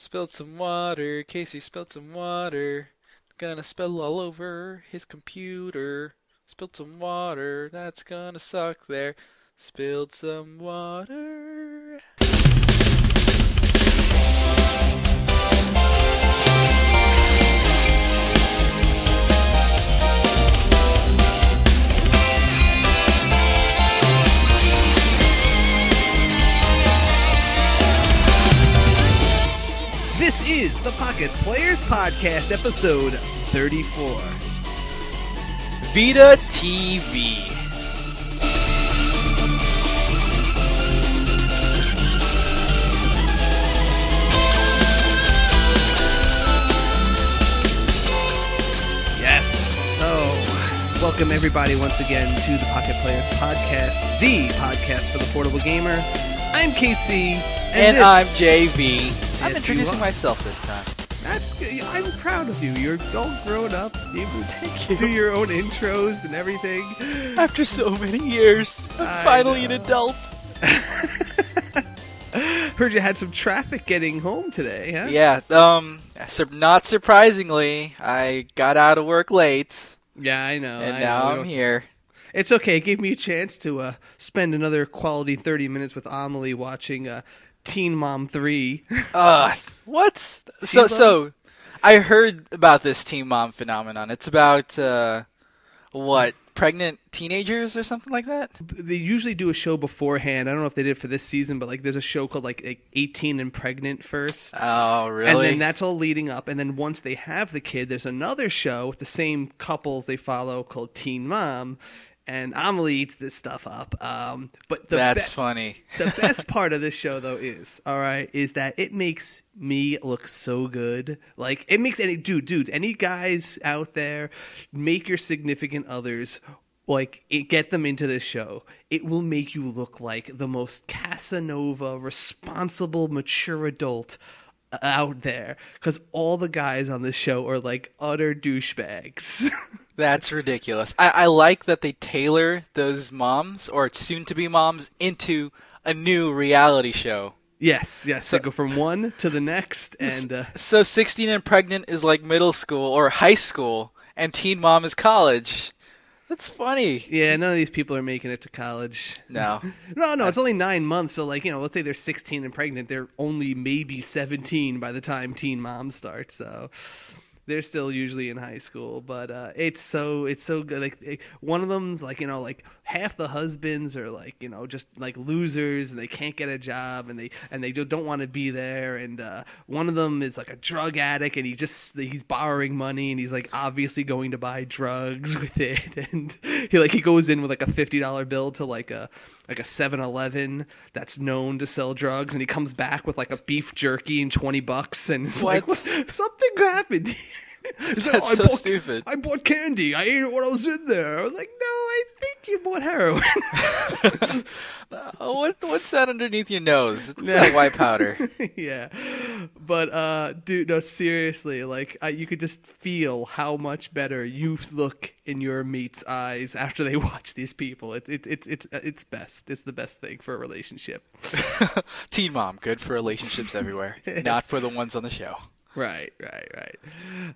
Spilled some water. Casey spilled some water. Gonna spill all over his computer. Spilled some water. That's gonna suck there. Spilled some water. This is the Pocket Players Podcast, episode 34. Vita TV. Yes, so welcome everybody once again to the Pocket Players Podcast, the podcast for the portable gamer. I'm Casey. And I'm JV. I'm Yes, introducing you are. myself this time. I'm proud of you. You're all grown up. You Thank you. do your own intros and everything. After so many years, I'm I finally know. an adult. Heard you had some traffic getting home today, huh? Yeah, not surprisingly, I got out of work late, Yeah, I know. and I now know. I'm here. It's okay. It gave me a chance to spend another quality 30 minutes with Amelie watching Teen Mom 3. What? She's So, I heard about this teen mom phenomenon. It's about, pregnant teenagers or something like that? They usually do a show beforehand. I don't know if they did it for this season, but like there's a show called like 18 and Pregnant first. Oh, really? And then that's all leading up. And then once they have the kid, there's another show with the same couples they follow called Teen Mom. And Amelie eats this stuff up. But That's funny. The best part of this show, though, is that it makes me look so good. Like, it makes any any guys out there, make your significant others, get them into this show. It will make you look like the most Casanova, responsible, mature adult out there. Because all the guys on this show are, like, utter douchebags. That's ridiculous. I like that they tailor those moms, or soon-to-be moms, into a new reality show. Yes, they go from one to the next, and So 16 and Pregnant is like middle school or high school, and Teen Mom is college. That's funny. yeah, none of these people are making it to college. No. No, it's only 9 months, so let's say they're 16 and pregnant, they're only maybe 17 by the time Teen Mom starts, so they're still usually in high school, but it's so good. Like one of them's like half the husbands are just like losers and they can't get a job and they don't want to be there, and one of them is like a drug addict and he's borrowing money and he's like obviously going to buy drugs with it, and he goes in with like a $50 bill to like a 7-Eleven that's known to sell drugs, and he comes back with like a beef jerky and $20, and it's like, something happened. That's so stupid. I bought candy. I ate it when I was in there. I was like, no, I think you bought heroin. What's that underneath your nose? It's like white powder. Yeah, but dude, no, seriously, you could just feel how much better you look in your mate's eyes after they watch these people. It's best. It's the best thing for a relationship. Teen Mom, good for relationships everywhere, not for the ones on the show. Right.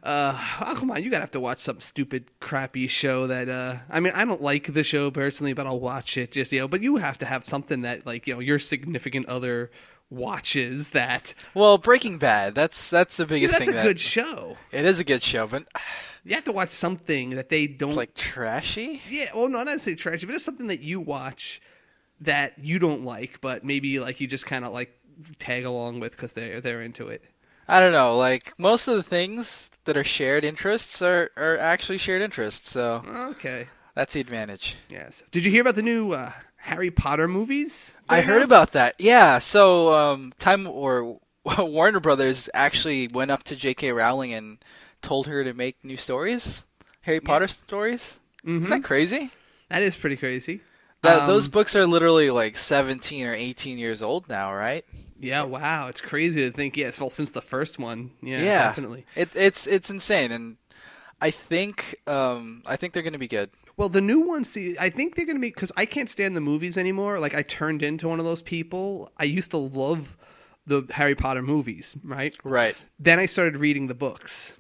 Come on, you gotta have to watch some stupid, crappy show that. I mean, I don't like the show personally, but I'll watch it just But you have to have something that your significant other watches that. Well, Breaking Bad, that's the biggest That's thing. a good show. It is a good show, but You have to watch something that they don't. it's like trashy. Yeah, well, no, not to say trashy, but just something that you watch that you don't like, but maybe you just kind of tag along with because they're into it. I don't know, most of the things that are shared interests are actually shared interests, so Okay. that's the advantage. Yes. Did you hear about the new Harry Potter movies? I heard about that. Yeah, so Warner Brothers actually went up to J.K. Rowling and told her to make new stories, Harry Potter stories. Mm-hmm. Isn't that crazy? That is pretty crazy. Those books are literally 17 or 18 years old now, right? Yeah, wow, it's crazy to think. Yeah, well, since the first one, yeah, definitely. It's insane, and I think they're gonna be good. Well, the new one, see, I think they're gonna be, because I can't stand the movies anymore. I turned into one of those people. I used to love the Harry Potter movies, right? Right. Then I started reading the books.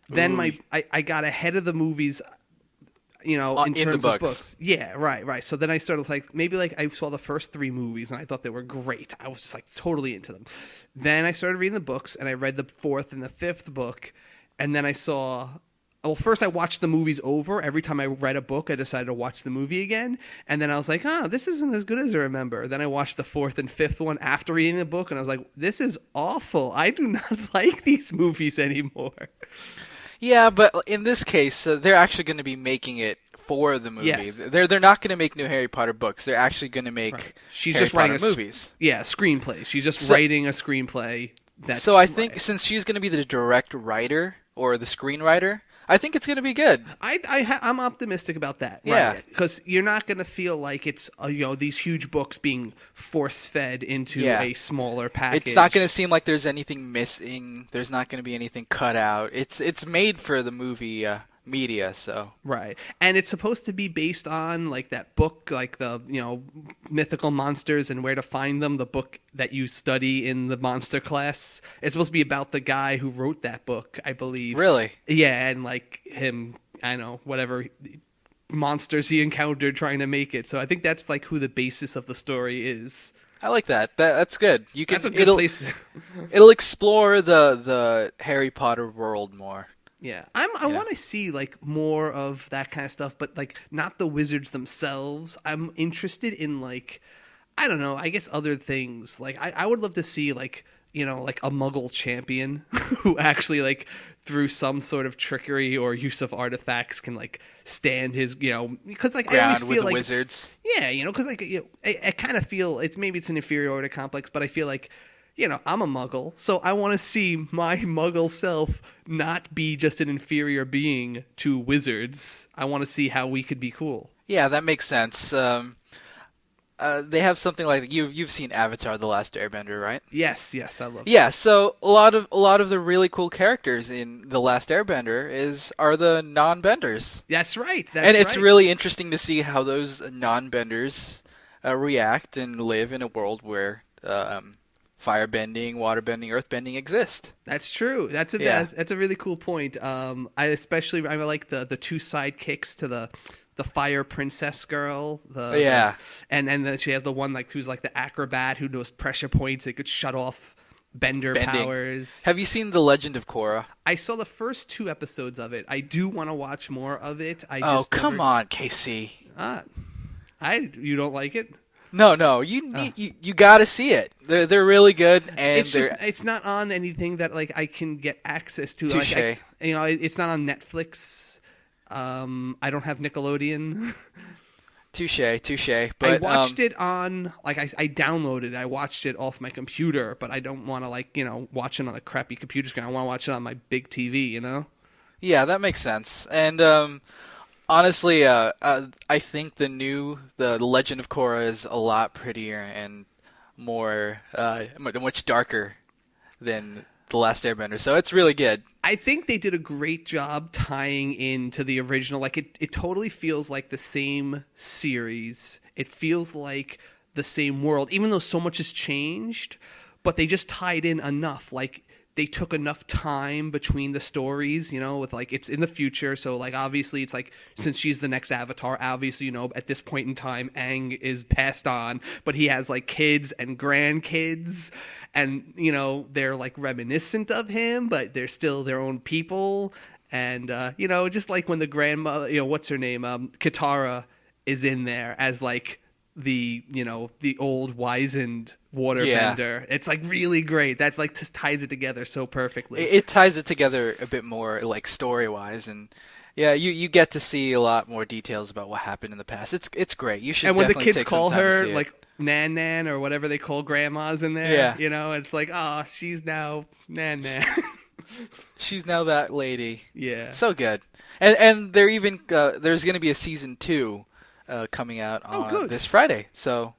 Then Ooh, I got ahead of the movies, in in the terms of books. books. Yeah, right, right. So then I started like maybe like I saw the first three movies and I thought they were great. I was just like totally into them. Then I started reading the books and I read the fourth and the fifth book, and then I saw. Well, first I watched the movies over. Every time I read a book, I decided to watch the movie again, and then I was like, "Oh, this isn't as good as I remember." Then I watched the fourth and fifth one after reading the book, and I was like, "This is awful. I do not like these movies anymore." Yeah, but in this case, they're actually going to be making it for the movie. Yes. They're not going to make new Harry Potter books. They're actually going to Right. make She's Harry just writing Potter movies. yeah, screenplay. She's just So, writing a screenplay so that's I think since she's going to be the direct writer or the screenwriter, I think it's going to be good. I'm optimistic about that, Yeah. right? Because you're not going to feel like it's these huge books being force fed into Yeah. a smaller It's not going to package. seem like there's anything missing. There's not going to be anything cut out. It's made for the movie media, so Right. And it's supposed to be based on like that book, like the, mythical monsters and where to find them, the book that you study in the monster class. It's supposed to be about the guy who wrote that book, I believe. really. Yeah, and like him, I don't know, whatever monsters he encountered trying to make it. So I think that's like who the basis of the story is. I like that. That's good. You That's can a good place. it'll explore the Harry Potter world more. Yeah, I Yeah. want to see like more of that kind of stuff, but like not the wizards themselves. I'm interested in like I don't know, I guess other things. Like I would love to see like like a Muggle champion who actually like through some sort of trickery or use of artifacts can like stand his because like I always Ground with feel the like wizards. yeah because like I kind of feel it's an inferiority complex, but I feel like I'm a muggle, so I want to see my muggle self not be just an inferior being to wizards. I want to see how we could be cool. Yeah, that makes sense. They have something like you've seen Avatar: The Last Airbender, right? Yes, yes, I love that. Yeah, so a lot of the really cool characters in The Last Airbender are the non-benders. That's right. And That's it's right. really interesting to see how those non-benders react and live in a world where firebending, waterbending, earthbending exist. That's true. Yeah. That's a really cool point. I like the two sidekicks to the fire princess girl. Yeah. And then she has the one like who's like the acrobat who knows pressure points. It could shut off bender Bending. powers. Have you seen The Legend of Korra? I saw the first two episodes of it. I do want to watch more of it. I Oh, just come never. on, Casey. Ah, you don't like it? No, you got to see it. They're really good and they're It's not on anything that like I can get access to. Like touche. it's not on Netflix. I don't have Nickelodeon. Touche. I But watched it on like I downloaded it. I watched it off my computer, but I don't want to like watch it on a crappy computer screen. I want to watch it on my big TV. yeah, that makes sense. And honestly, I think the Legend of Korra is a lot prettier and more much darker than The Last Airbender. So it's really good. I think they did a great job tying into the original. Like it totally feels like the same series. It feels like the same world, even though so much has changed. But they just tied in enough. Like they took enough time between the stories, with like it's in the future. So like obviously it's like since she's the next Avatar, obviously at this point in time Aang is passed on, but he has like kids and grandkids, and they're like reminiscent of him, but they're still their own people. And just like when the grandmother, what's her name, Katara is in there as like the old wizened Yeah. waterbender. It's like really great. That's like just ties it together so perfectly. It ties it together a bit more, like story-wise, and yeah, you get to see a lot more details about what happened in the past. It's great. You should And when the definitely kids take some call time to her see it. like Nan Nan or whatever they call grandmas in there, Yeah, it's like, oh, she's now Nan Nan. she's now that lady. Yeah. It's so good. And there's going to be a season 2 coming out Oh, on good. this Friday. So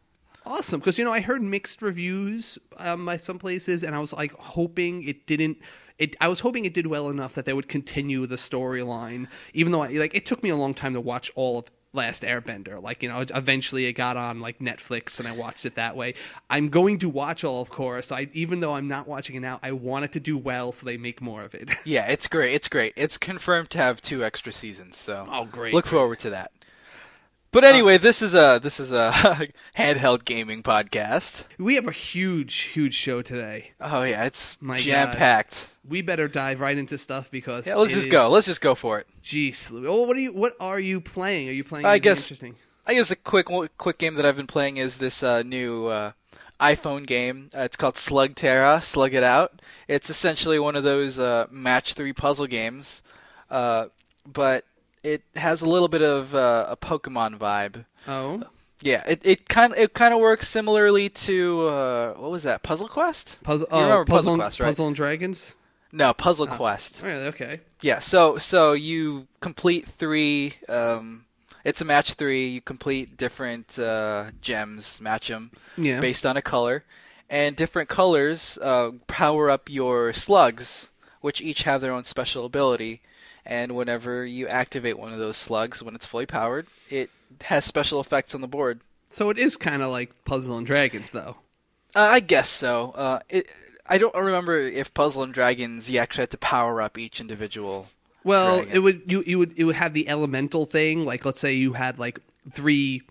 Awesome, because I heard mixed reviews by some places, and I was like hoping it didn't. I was hoping it did well enough that they would continue the storyline, even though it took me a long time to watch all of Last Airbender. Like, eventually it got on like Netflix and I watched it that way. I'm going to watch all of Chorus. Even though I'm not watching it now, I want it to do well so they make more of it. Yeah, it's great. It's great. It's confirmed to have 2 extra seasons, so Oh, great, look great. forward to that. But anyway, this is a handheld gaming podcast. We have a huge, huge show today. Oh yeah, it's My jam God. packed. We better dive right into stuff because Yeah, let's just go. Let's just go for it. Jeez, oh, what are you playing? Are you playing I anything guess interesting? I guess a quick game that I've been playing is this new iPhone game. It's called Slug Terra. Slug It Out. It's essentially one of those match 3 puzzle games, but it has a little bit of a Pokemon vibe. Oh, Yeah, it kind of works similarly to what was that? Puzzle Quest? puzzle. You remember Puzzle Puzzle, Quest, right? Puzzle and Dragons. No, Puzzle Oh, Quest. really? Okay. Yeah, so you complete 3. It's a match 3. You complete different gems, match them Yeah. based on a color, and different colors power up your slugs, which each have their own special ability. And whenever you activate one of those slugs, when it's fully powered, it has special effects on the board. So it is kind of like Puzzle and Dragons, though. I guess so. I don't remember if Puzzle and Dragons you actually had to power up each individual. Well, dragon. it would have the elemental thing. Like, let's say you had like 3.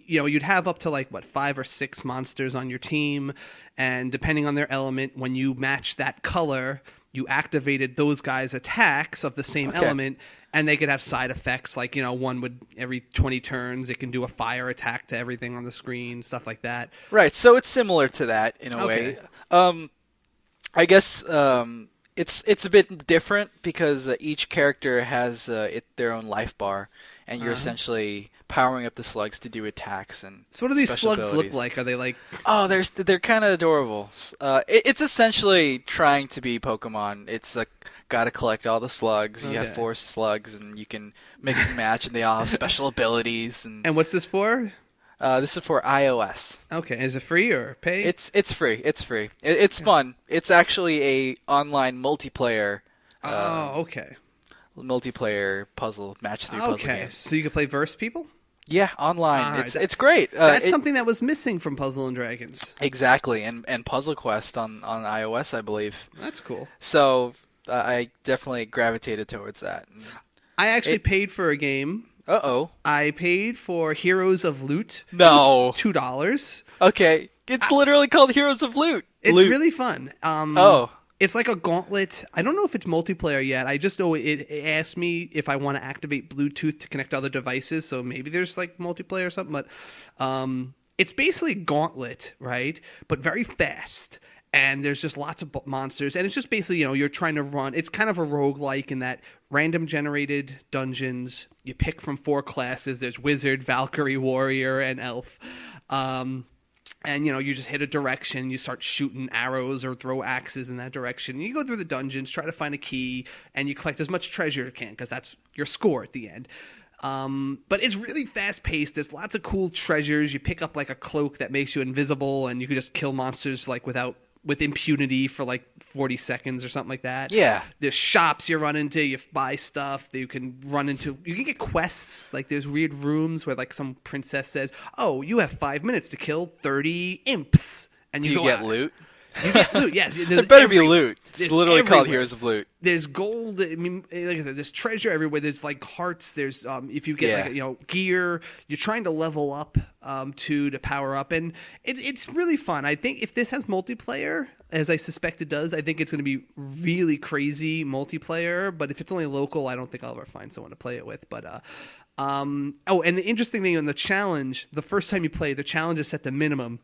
You'd have up to like 5 or 6 monsters on your team, and depending on their element, when you match that color, you activated those guys' attacks of the same Okay. element, and they could have side effects. Like, one would every 20 turns, it can do a fire attack to everything on the screen, stuff like that. Right, so it's similar to that in a way. I guess it's a bit different because each character has their own life bar, and you're essentially powering up the slugs to do attacks and. So what do these special slugs abilities. look like? Are they like? Oh, they're kind of adorable. It's essentially trying to be Pokemon. It's like gotta collect all the slugs. You have Okay. 4 slugs, and you can mix and match, and they all have special abilities. And what's this for? This is for iOS. Okay, is it free or pay? It's free. It's free. It's fun. It's actually a online multiplayer. Okay. Multiplayer puzzle match 3 puzzle Okay, game. so you can play verse people? Yeah, online. Alright, It's great. That's something that was missing from Puzzle and Dragons. Exactly, and Puzzle Quest on iOS, I believe. That's cool. So I definitely gravitated towards that. I actually paid for a game. Uh-oh. I paid for Heroes of Loot. No. It was $2. Okay, it's literally called Heroes of Loot. It's Loot. really fun. Oh. It's like a gauntlet. I don't know if it's multiplayer yet. I just know it asked me if I want to activate Bluetooth to connect to other devices. So maybe there's like multiplayer or something. But it's basically gauntlet, right? But very fast. And there's just lots of monsters. And it's just basically, you're trying to run. It's kind of a roguelike in that random generated dungeons. You pick from 4 classes. There's Wizard, Valkyrie, Warrior, and Elf. And, you just hit a direction, you start shooting arrows or throw axes in that direction. And you go through the dungeons, try to find a key, and you collect as much treasure as you can, because that's your score at the end. But it's really fast-paced. There's lots of cool treasures. You pick up, like, a cloak that makes you invisible, and you can just kill monsters, like, with impunity for, like, 40 seconds or something like that. Yeah. There's shops you run into, you buy stuff that you can run into. You can get quests, like there's weird rooms where like some princess says, "Oh, you have 5 minutes to kill 30 imps." And Do you you go get out. loot? You get loot, yes. There better be loot. It's literally called everywhere. Heroes of Loot. There's gold. I mean, like I said, there's treasure everywhere. There's like hearts. There's if you get like gear, you're trying to level up to power up, and it's really fun. I think if this has multiplayer, as I suspect it does, I think it's going to be really crazy multiplayer. But if it's only local, I don't think I'll ever find someone to play it with. But and the interesting thing on the challenge, the first time you play, the challenge is set to minimum.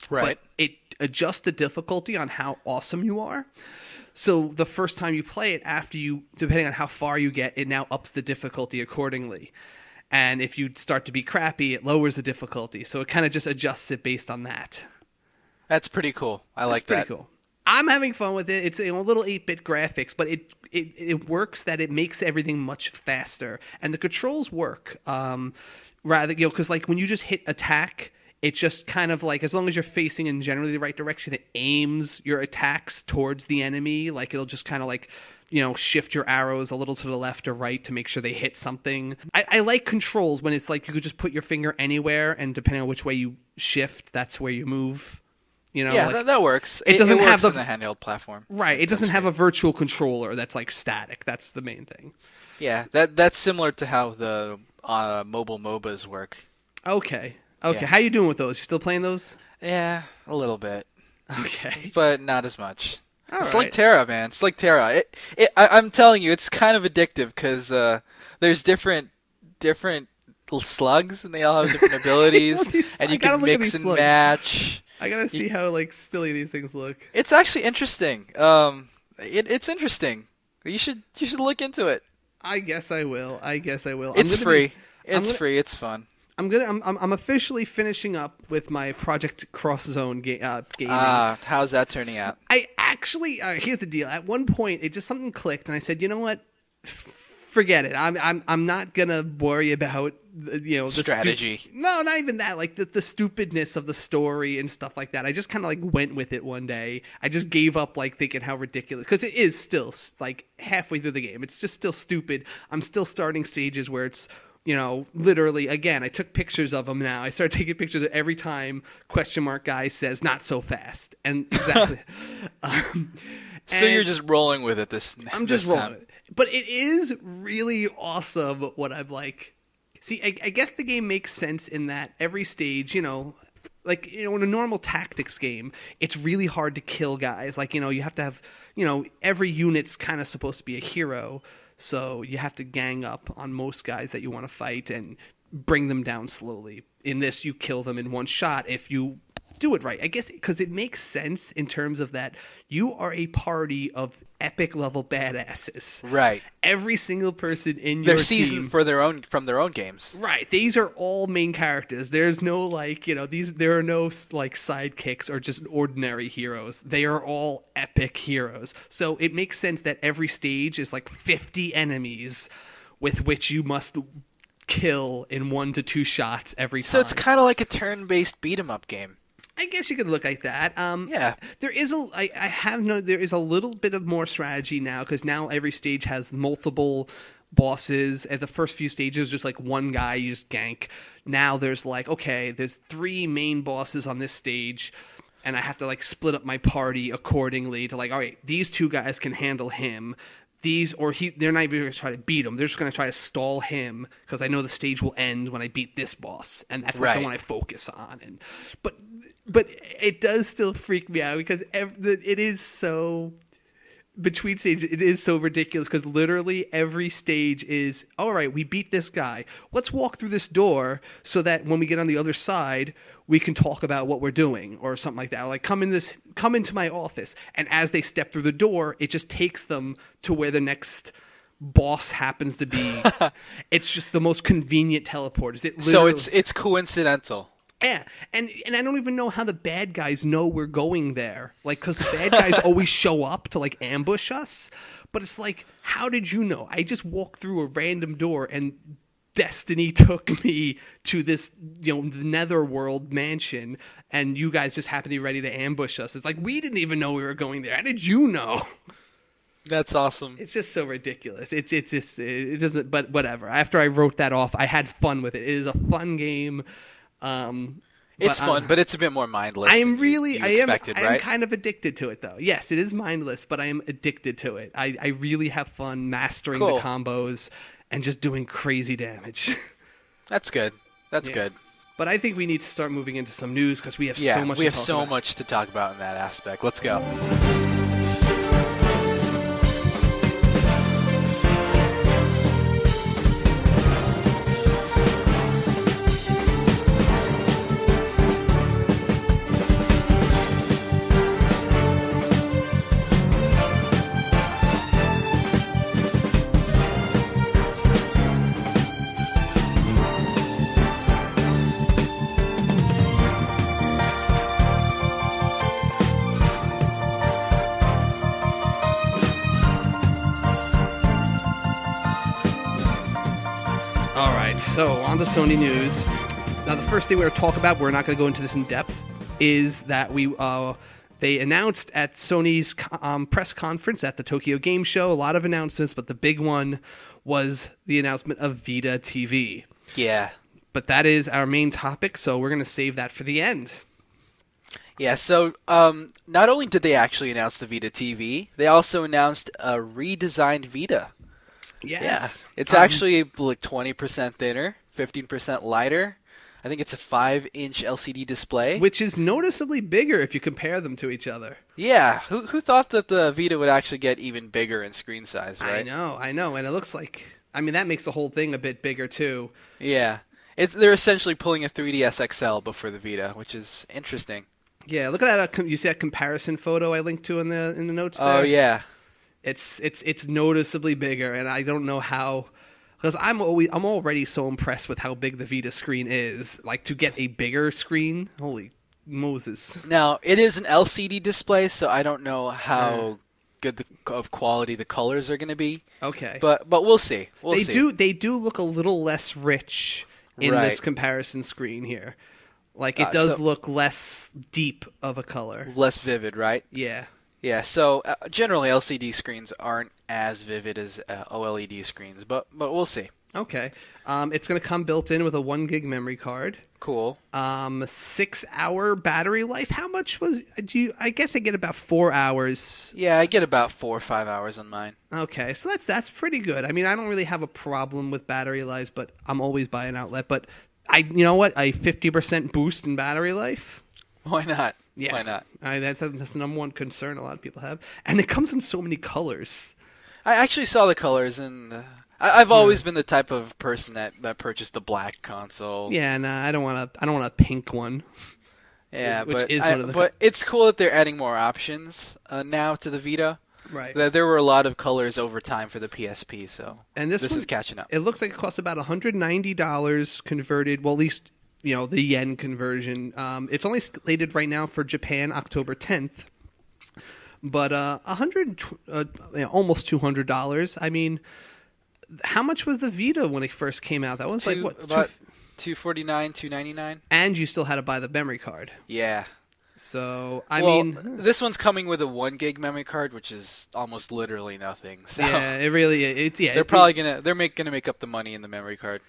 Right. But it adjusts the difficulty on how awesome you are. So the first time you play it, depending on how far you get, it now ups the difficulty accordingly. And if you start to be crappy, it lowers the difficulty. So it kind of just adjusts it based on that. That's pretty cool. I like that. That's pretty cool. I'm having fun with it. It's a little 8-bit graphics, but it works that it makes everything much faster. And the controls work. Rather, because like when you just hit attack, It just kind of like, as long as you're facing in generally the right direction, it aims your attacks towards the enemy. Like it'll just kind of like, shift your arrows a little to the left or right to make sure they hit something. I like controls when it's like you could just put your finger anywhere, and depending on which way you shift, that's where you move. Yeah, Like that works. it doesn't it have works the in the handheld platform. right. It doesn't have a virtual controller that's like static. That's the main thing. Yeah, that's similar to how the mobile MOBAs work. Okay. Yeah. How you doing with those? You still playing those? Yeah, a little bit, Okay. but not as much. All It's right. like Terra, man. It's like Terra. I'm telling you, it's kind of addictive because there's different little slugs, and they all have different abilities, and I you gotta can look at mix these and slugs. match. I gotta see how like silly these things look. It's actually interesting. It's interesting. You should look into it. I guess I will. It's free. It's free. It's fun. I'm officially finishing up with my Project Cross Zone gaming. How's that turning out? I actually here's the deal. At one point, it just something clicked, and I said, you know what? Forget it. I'm not gonna worry about the strategy. No, not even that. Like the stupidness of the story and stuff like that. I just kind of like went with it one day. I just gave up like thinking how ridiculous, because it is still like halfway through the game. It's just still stupid. I'm still starting stages where it's literally, again, I took pictures of them now. I started taking pictures of every time question mark guy says not so fast, and exactly. So you're just rolling with it I'm just this rolling. time. But it is really awesome what I'm like. See, I guess the game makes sense in that every stage, in a normal tactics game, it's really hard to kill guys. Like, you have to have, every unit's kind of supposed to be a hero. So you have to gang up on most guys that you want to fight and bring them down slowly. In this, you kill them in one shot if you do it right. I guess because it makes sense in terms of that you are a party of epic level badasses. Right. Every single person in your They're seasoned from their own games. Right. These are all main characters. There's no there are no like sidekicks or just ordinary heroes. They are all epic heroes. So it makes sense that every stage is like 50 enemies with which you must kill in 1 to 2 shots every time. So it's kind of like a turn-based beat 'em up game. I guess you could look like that. Yeah. There is there is a little bit of more strategy now, because now every stage has multiple bosses. At the first few stages, just like one guy you just gank. Now there's like, okay, there's 3 main bosses on this stage, and I have to like split up my party accordingly to like, all right, these 2 guys can handle him. They're not even going to try to beat him. They're just going to try to stall him, because I know the stage will end when I beat this boss, and that's like the one I focus on. But it does still freak me out, because it is so between stages. It is so ridiculous, because literally every stage is, all right, we beat this guy. Let's walk through this door so that when we get on the other side, we can talk about what we're doing, or something like that. Like come into my office, and as they step through the door, it just takes them to where the next boss happens to be. It's just the most convenient teleport. So it's coincidental. Yeah, and I don't even know how the bad guys know we're going there. Like, because the bad guys always show up to, like, ambush us. But it's like, how did you know? I just walked through a random door, and destiny took me to this, the netherworld mansion, and you guys just happened to be ready to ambush us. It's like, we didn't even know we were going there. How did you know? That's awesome. It's just so ridiculous. It doesn't, but whatever. After I wrote that off, I had fun with it. It is a fun game. It's fun, but it's a bit more mindless. I am kind of addicted to it, though. Yes, it is mindless, but I am addicted to it. I really have fun mastering the combos and just doing crazy damage. That's good. That's good. But I think we need to start moving into some news, because we have so much. We have so much to talk about in that aspect. Let's go. So, on to Sony news. Now, the first thing we're going to talk about, we're not going to go into this in depth, is that they announced at Sony's press conference at the Tokyo Game Show, a lot of announcements, but the big one was the announcement of Vita TV. Yeah. But that is our main topic, so we're going to save that for the end. Yeah, so not only did they actually announce the Vita TV, they also announced a redesigned Vita. Yes. Yeah. It's actually like 20% thinner, 15% lighter. I think it's a 5-inch LCD display. Which is noticeably bigger if you compare them to each other. Yeah. Who thought that the Vita would actually get even bigger in screen size, right? I know. And it looks like, I mean, that makes the whole thing a bit bigger, too. Yeah. They're essentially pulling a 3DS XL before the Vita, which is interesting. Yeah, look at that. You see that comparison photo I linked to in the notes there? Oh, yeah. It's noticeably bigger, and I don't know how, because I'm already so impressed with how big the Vita screen is. Like, to get a bigger screen, holy Moses! Now it is an LCD display, so I don't know how good of quality the colors are going to be. Okay, but we'll see. They do look a little less rich in this comparison screen here. Like, it does look less deep of a color, less vivid, right? Yeah. Yeah, so generally LCD screens aren't as vivid as OLED screens, but we'll see. Okay. It's going to come built in with a 1 gig memory card. Cool. 6-hour battery life. How much I guess I get about 4 hours. Yeah, I get about 4 or 5 hours on mine. Okay, so that's pretty good. I mean, I don't really have a problem with battery life, but I'm always by an outlet. But you know what? A 50% boost in battery life? Why not? Yeah. Why not? That's the number one concern a lot of people have. And it comes in so many colors. I actually saw the colors, and I've always been the type of person that purchased the black console. Yeah, no, I don't want a pink one. Yeah, which is one of the... but it's cool that they're adding more options now to the Vita. Right. There were a lot of colors over time for the PSP, so and this is catching up. It looks like it costs about $190 converted, well, at least, you know, the yen conversion. It's only slated right now for Japan October 10th, but almost $200. I mean, how much was the Vita when it first came out? That was about $249, $299. And you still had to buy the memory card. Yeah. So I mean, this one's coming with a 1 gig memory card, which is almost literally nothing. So yeah, it really is. Yeah, they're probably gonna make up the money in the memory card.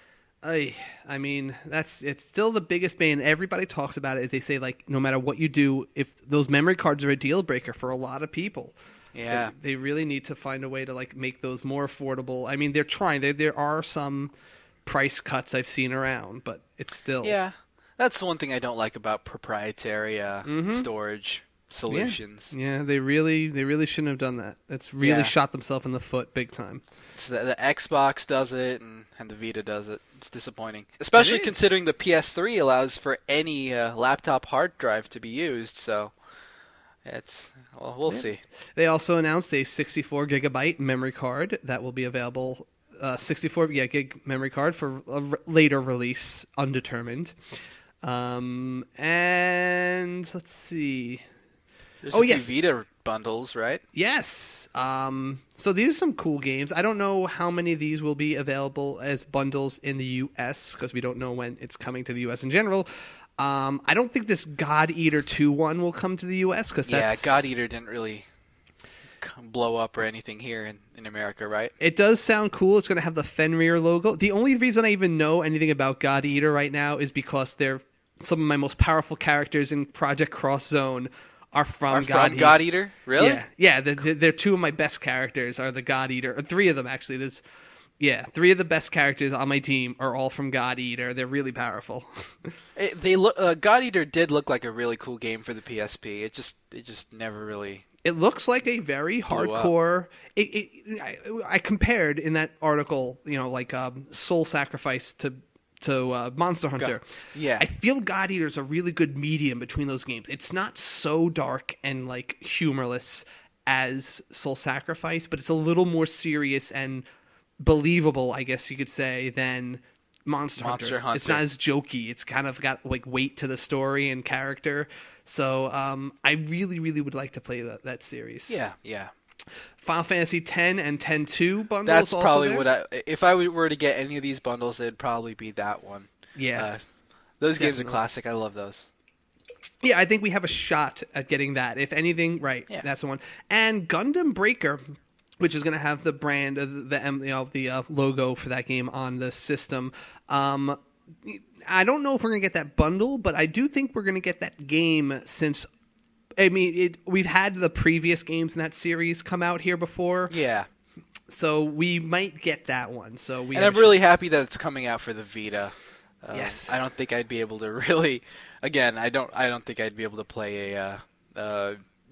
I mean, it's still the biggest bane. Everybody talks about it. They say, like, no matter what you do, if those memory cards are a deal breaker for a lot of people. Yeah, they really need to find a way to, like, make those more affordable. I mean, they're trying. There are some price cuts I've seen around, but it's still... Yeah, that's the one thing I don't like about proprietary storage solutions. Yeah, they really shouldn't have done that. It's really shot themselves in the foot big time. So the Xbox does it, and the Vita does it. It's disappointing, especially considering the PS3 allows for any laptop hard drive to be used. So we'll see. They also announced a 64 gigabyte memory card that will be available. 64 gig memory card for a later release, undetermined. And let's see. There's a few Vita bundles, right? Yes. So these are some cool games. I don't know how many of these will be available as bundles in the U.S. because we don't know when it's coming to the U.S. in general. I don't think this God Eater 2 one will come to the U.S. because God Eater didn't really blow up or anything here in America, right? It does sound cool. It's going to have the Fenrir logo. The only reason I even know anything about God Eater right now is because they're some of my most powerful characters in Project Cross Zone are from God Eater. Really? Yeah. They're two of my best characters are the God Eater. Or three of them actually. There's 3 of the best characters on my team are all from God Eater. They're really powerful. God Eater did look like a really cool game for the PSP. It just never really. It looks like a very hardcore. I compared in that article, like Soul Sacrifice to Monster Hunter. Yeah. I feel God Eater is a really good medium between those games. It's not so dark and like humorless as Soul Sacrifice, but it's a little more serious and believable, I guess you could say, than Monster Hunter. It's not as jokey. It's kind of got like weight to the story and character. So I really, really would like to play that series. Yeah. Final Fantasy X and X-2 bundles. That's also probably there. what if I were to get any of these bundles, it'd probably be that one. Yeah. Those games are Definitely. classic. I love those. Yeah, I think we have a shot at getting that. If anything, right, Yeah. that's the one. And Gundam Breaker, which is going to have the brand, the logo for that game on the system. Um, I don't know if we're going to get that bundle, but I do think we're going to get that game since. I mean, we've had the previous games in that series come out here before, Yeah. so we might get that one. So we And have I'm really happy that it's coming out for the Vita. Yes. I don't think I'd be able to really. Again, I don't think I'd be able to play a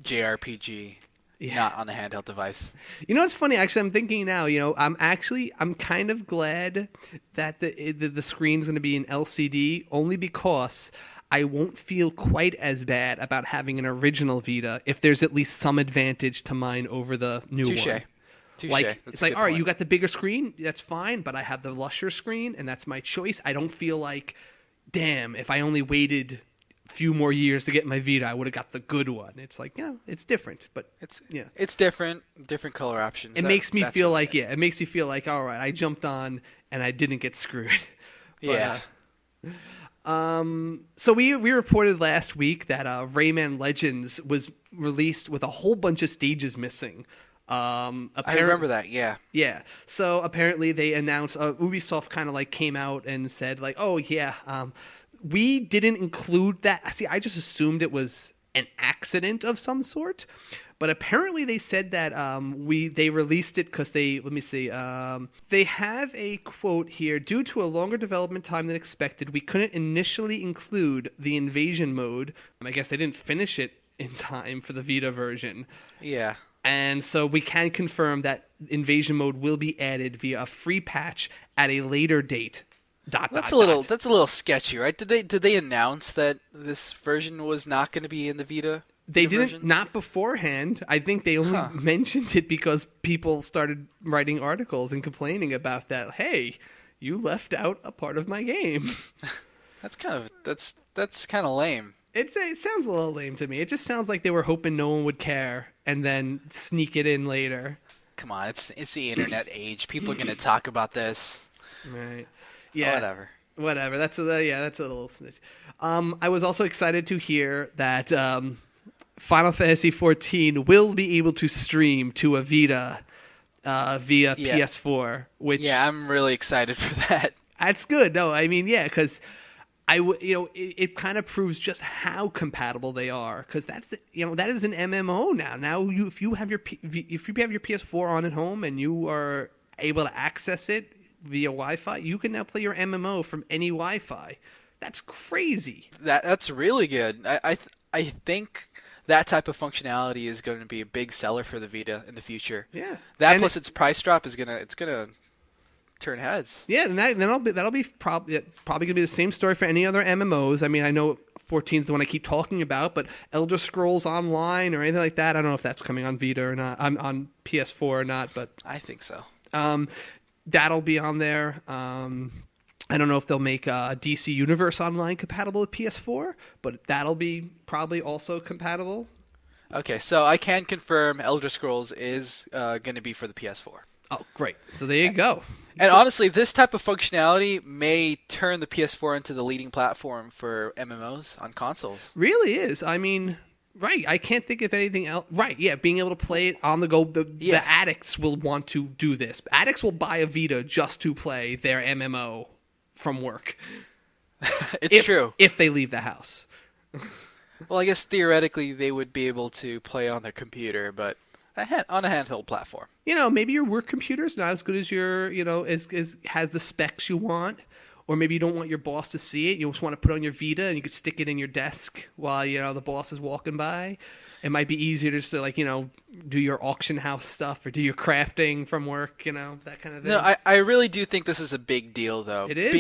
JRPG Yeah. not on a handheld device. You know what's funny? Actually, I'm thinking now. I'm kind of glad that the screen's going to be an LCD, only because I won't feel quite as bad about having an original Vita if there's at least some advantage to mine over the new Touche. one. Touche. Like That's it's a like, good all right, point. you got the bigger screen, that's fine, but I have the lusher screen, and that's my choice. I don't feel like, damn, if I only waited a few more years to get my Vita, I would have got the good one. It's like, it's different, but yeah. It's different color options. It makes me That's feel really like, it. it makes me feel like, all right, I jumped on and I didn't get screwed. Yeah. So we reported last week that Rayman Legends was released with a whole bunch of stages missing. I remember that. Yeah. Yeah. So apparently they announced, Ubisoft kind of like came out and said like, oh yeah, we didn't include that. See, I just assumed it was an accident of some sort. But apparently they said that they released it because let me see, they have a quote here. Due to a longer development time than expected, we couldn't initially include the invasion mode. I guess they didn't finish it in time for the Vita version. Yeah. And so we can confirm that invasion mode will be added via a free patch at a later date. That's a little sketchy, right? Did they announce that this version was not going to be in the Vita? They didn't, version? not beforehand. I think they only mentioned it because people started writing articles and complaining about that. Hey, you left out a part of my game. That's kind of lame. It sounds a little lame to me. It just sounds like they were hoping no one would care and then sneak it in later. Come on, it's the internet age. People are going to talk about this. Right. Yeah. Whatever. That's a little snitch. I was also excited to hear that Final Fantasy XIV will be able to stream to a Vita via PS4. Which I'm really excited for that. That's good. No, I mean, yeah, because it kind of proves just how compatible they are. Because that is an MMO now. Now, if you have your PS4 on at home and you are able to access it via Wi-Fi, you can now play your MMO from any Wi-Fi. That's crazy. That's really good. I think that type of functionality is going to be a big seller for the Vita in the future. Yeah. That plus its price drop is gonna turn heads. Yeah, and it's probably gonna be the same story for any other MMOs. I mean, I know 14 is the one I keep talking about, but Elder Scrolls Online or anything like that, I don't know if that's coming on Vita or not. I'm on PS4 or not, but I think so. That'll be on there. I don't know if they'll make DC Universe Online compatible with PS4, but that'll be probably also compatible. Okay, so I can confirm Elder Scrolls is going to be for the PS4. Oh, great. So there you go. And honestly, this type of functionality may turn the PS4 into the leading platform for MMOs on consoles. Really is. I mean, right. I can't think of anything else. Right. Yeah. Being able to play it on the go. The addicts will want to do this. Addicts will buy a Vita just to play their MMO from work. It's true. If they leave the house. Well, I guess theoretically they would be able to play on their computer, but on a handheld platform. Maybe your work computer is not as good as your, has the specs you want, or maybe you don't want your boss to see it. You just want to put it on your Vita and you could stick it in your desk while, the boss is walking by. It might be easier just to, do your auction house stuff or do your crafting from work, that kind of thing. No, I really do think this is a big deal, though. It is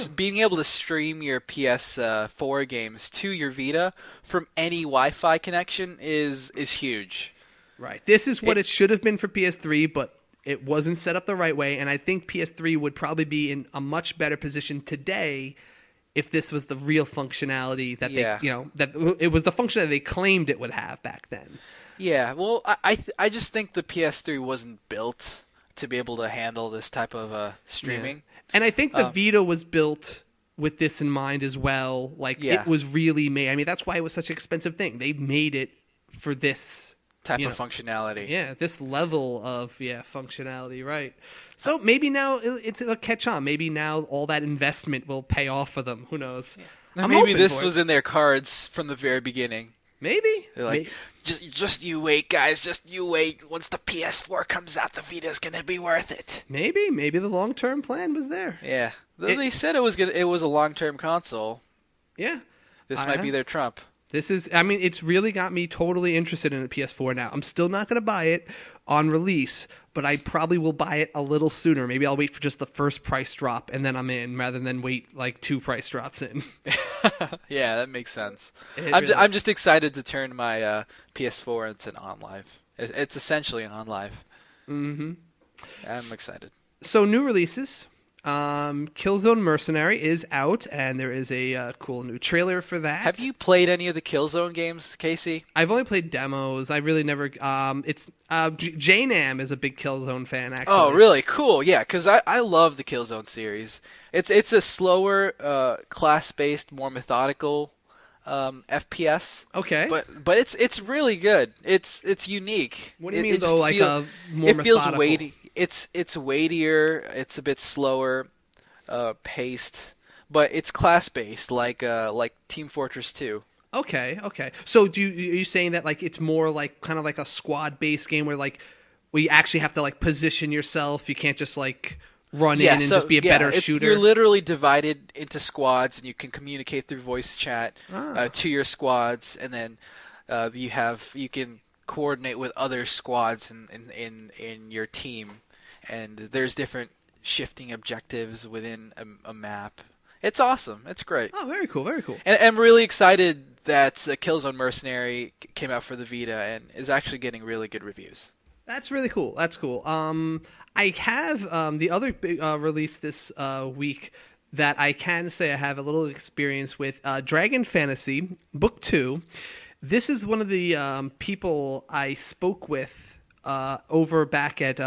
being able to stream your PS4 games to your Vita from any Wi-Fi connection is huge. Right. This is what it should have been for PS3, but it wasn't set up the right way, and I think PS3 would probably be in a much better position today if this was the real functionality that that it was the function that they claimed it would have back then. Yeah, well, I just think the PS3 wasn't built to be able to handle this type of streaming. Yeah. And I think the Vita was built with this in mind as well. Like it Yeah, was really made. I mean, that's why it was such an expensive thing. They made it for this, type you of know, functionality. yeah, this level of functionality, right? So maybe now it'll catch on. Maybe now all that investment will pay off for them. Who knows? Yeah. And I'm maybe hoping this for it. was in their cards from the very beginning. Maybe. They're like, just you wait, guys. Just you wait. Once the PS4 comes out, the Vita's gonna be worth it. Maybe the long-term plan was there. Yeah. It, They said it was a long-term console. yeah. This might I, be their trump. This is, I mean, it's really got me totally interested in a PS4 now. I'm still not going to buy it on release, but I probably will buy it a little sooner. Maybe I'll wait for just the first price drop and then I'm in, rather than wait like 2 price drops in. Yeah, that makes sense. Really. I'm just excited to turn my PS4 into an OnLive. It's essentially an OnLive. Mm-hmm. I'm excited. So new releases. Killzone Mercenary is out, and there is a cool new trailer for that. Have you played any of the Killzone games, Casey? I've only played demos. I really never. It's JNAM is a big Killzone fan, actually. Oh, really? Cool. Yeah, because I love the Killzone series. It's a slower, class-based, more methodical FPS. Okay. But it's really good. It's unique. What do you It mean just though? Like a more it feels methodical? weighty. It's weightier. It's a bit slower paced, but it's class based like Team Fortress 2. Okay. So are you saying that like it's more like kind of like a squad based game where you actually have to like position yourself? You can't just like run in and just be a better shooter. You're literally divided into squads, and you can communicate through voice chat to your squads, and then you can coordinate with other squads in your team, and there's different shifting objectives within a map. It's awesome. It's great. Oh, very cool, very cool. And I'm really excited that Killzone Mercenary came out for the Vita and is actually getting really good reviews. That's really cool. That's cool. I have the other big release this week that I can say I have a little experience with. Dragon Fantasy Book 2. This is one of the people I spoke with over back at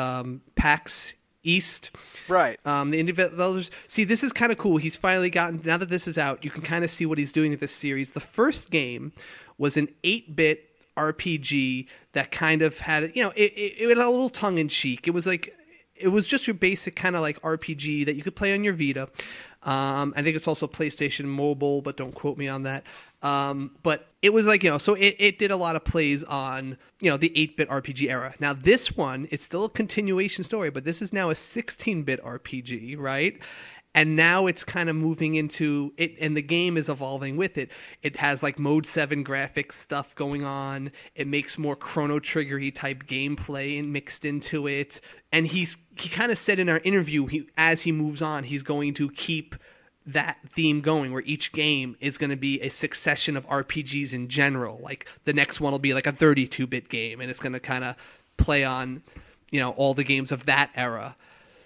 PAX East. Right. The indie developers. See, this is kind of cool. He's finally gotten, now that this is out, you can kind of see what he's doing with this series. The first game was an 8-bit RPG that kind of had, it had a little tongue in cheek. It was just your basic kind of like RPG that you could play on your Vita. I think it's also PlayStation Mobile, but don't quote me on that. But it was like, so it did a lot of plays on, the 8-bit RPG era. Now this one, it's still a continuation story, but this is now a 16-bit RPG, right? And now it's kind of moving into it, and the game is evolving with it. It has like Mode 7 graphics stuff going on. It makes more Chrono Trigger-y type gameplay and mixed into it. And he kind of said in our interview, as he moves on, he's going to keep that theme going, where each game is going to be a succession of RPGs in general. Like the next one will be like a 32-bit game, and it's going to kind of play on, all the games of that era.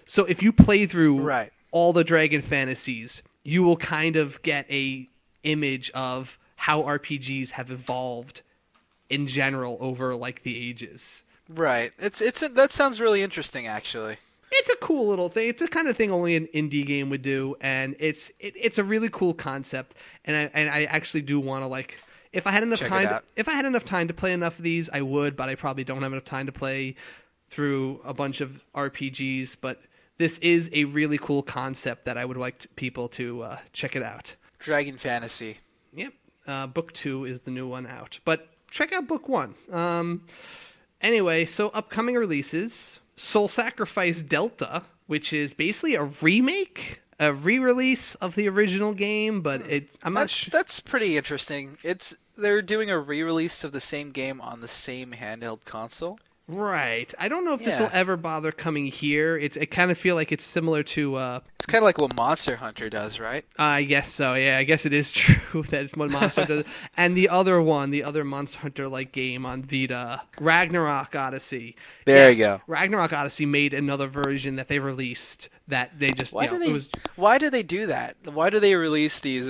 So if you play through all the Dragon Fantasies, you will kind of get a image of how RPGs have evolved in general over like the ages. Right. That sounds really interesting, actually. It's a cool little thing. It's the kind of thing only an indie game would do, and it's a really cool concept. And I actually do want to like, if I had enough time to play enough of these, I would, but I probably don't have enough time to play through a bunch of RPGs. But this is a really cool concept that I would like people to check it out. Dragon Fantasy. Yep. Book 2 is the new one out. But check out Book 1. Anyway, so upcoming releases. Soul Sacrifice Delta, which is basically a remake, a re-release of the original game, but that's pretty interesting. They're doing a re-release of the same game on the same handheld console. Right. I don't know if this will ever bother coming here. It kind of feel like it's similar to... it's kind of like what Monster Hunter does, right? I guess so, yeah. I guess it is true that it's what Monster Hunter does. And the other Monster Hunter-like game on Vita, Ragnarok Odyssey. There you go. Ragnarok Odyssey made another version that they released that they just... Why do they do that? Why do they release these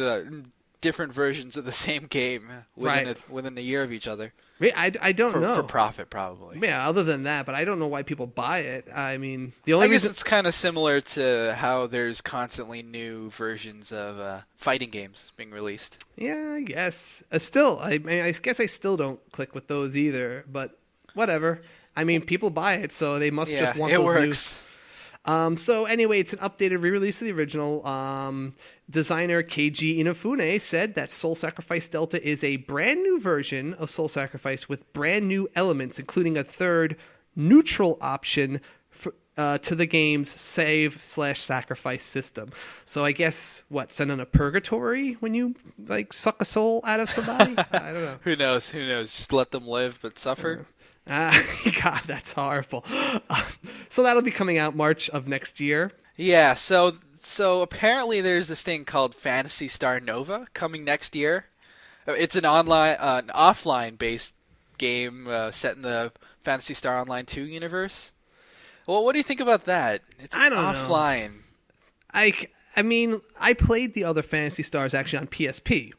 different versions of the same game within a year of each other. I don't know. For profit, probably. Yeah, other than that, but I don't know why people buy it. I mean, I guess it's kind of similar to how there's constantly new versions of fighting games being released. Yeah, I guess. Still, I mean, I guess I still don't click with those either, but whatever. I mean, people buy it, so they must just want those works. So anyway, it's an updated re-release of the original. Designer Keiji Inafune said that Soul Sacrifice Delta is a brand new version of Soul Sacrifice with brand new elements, including a third neutral option to the game's save/sacrifice system. So I guess send on a purgatory when you suck a soul out of somebody? I don't know. Who knows? Just let them live but suffer. God, that's horrible. So that'll be coming out March of next year. Yeah, so apparently there's this thing called Phantasy Star Nova coming next year. It's an offline based game set in the Phantasy Star Online 2 universe. Well, what do you think about that? It's offline. I mean, I played the other Phantasy Stars actually on PSP.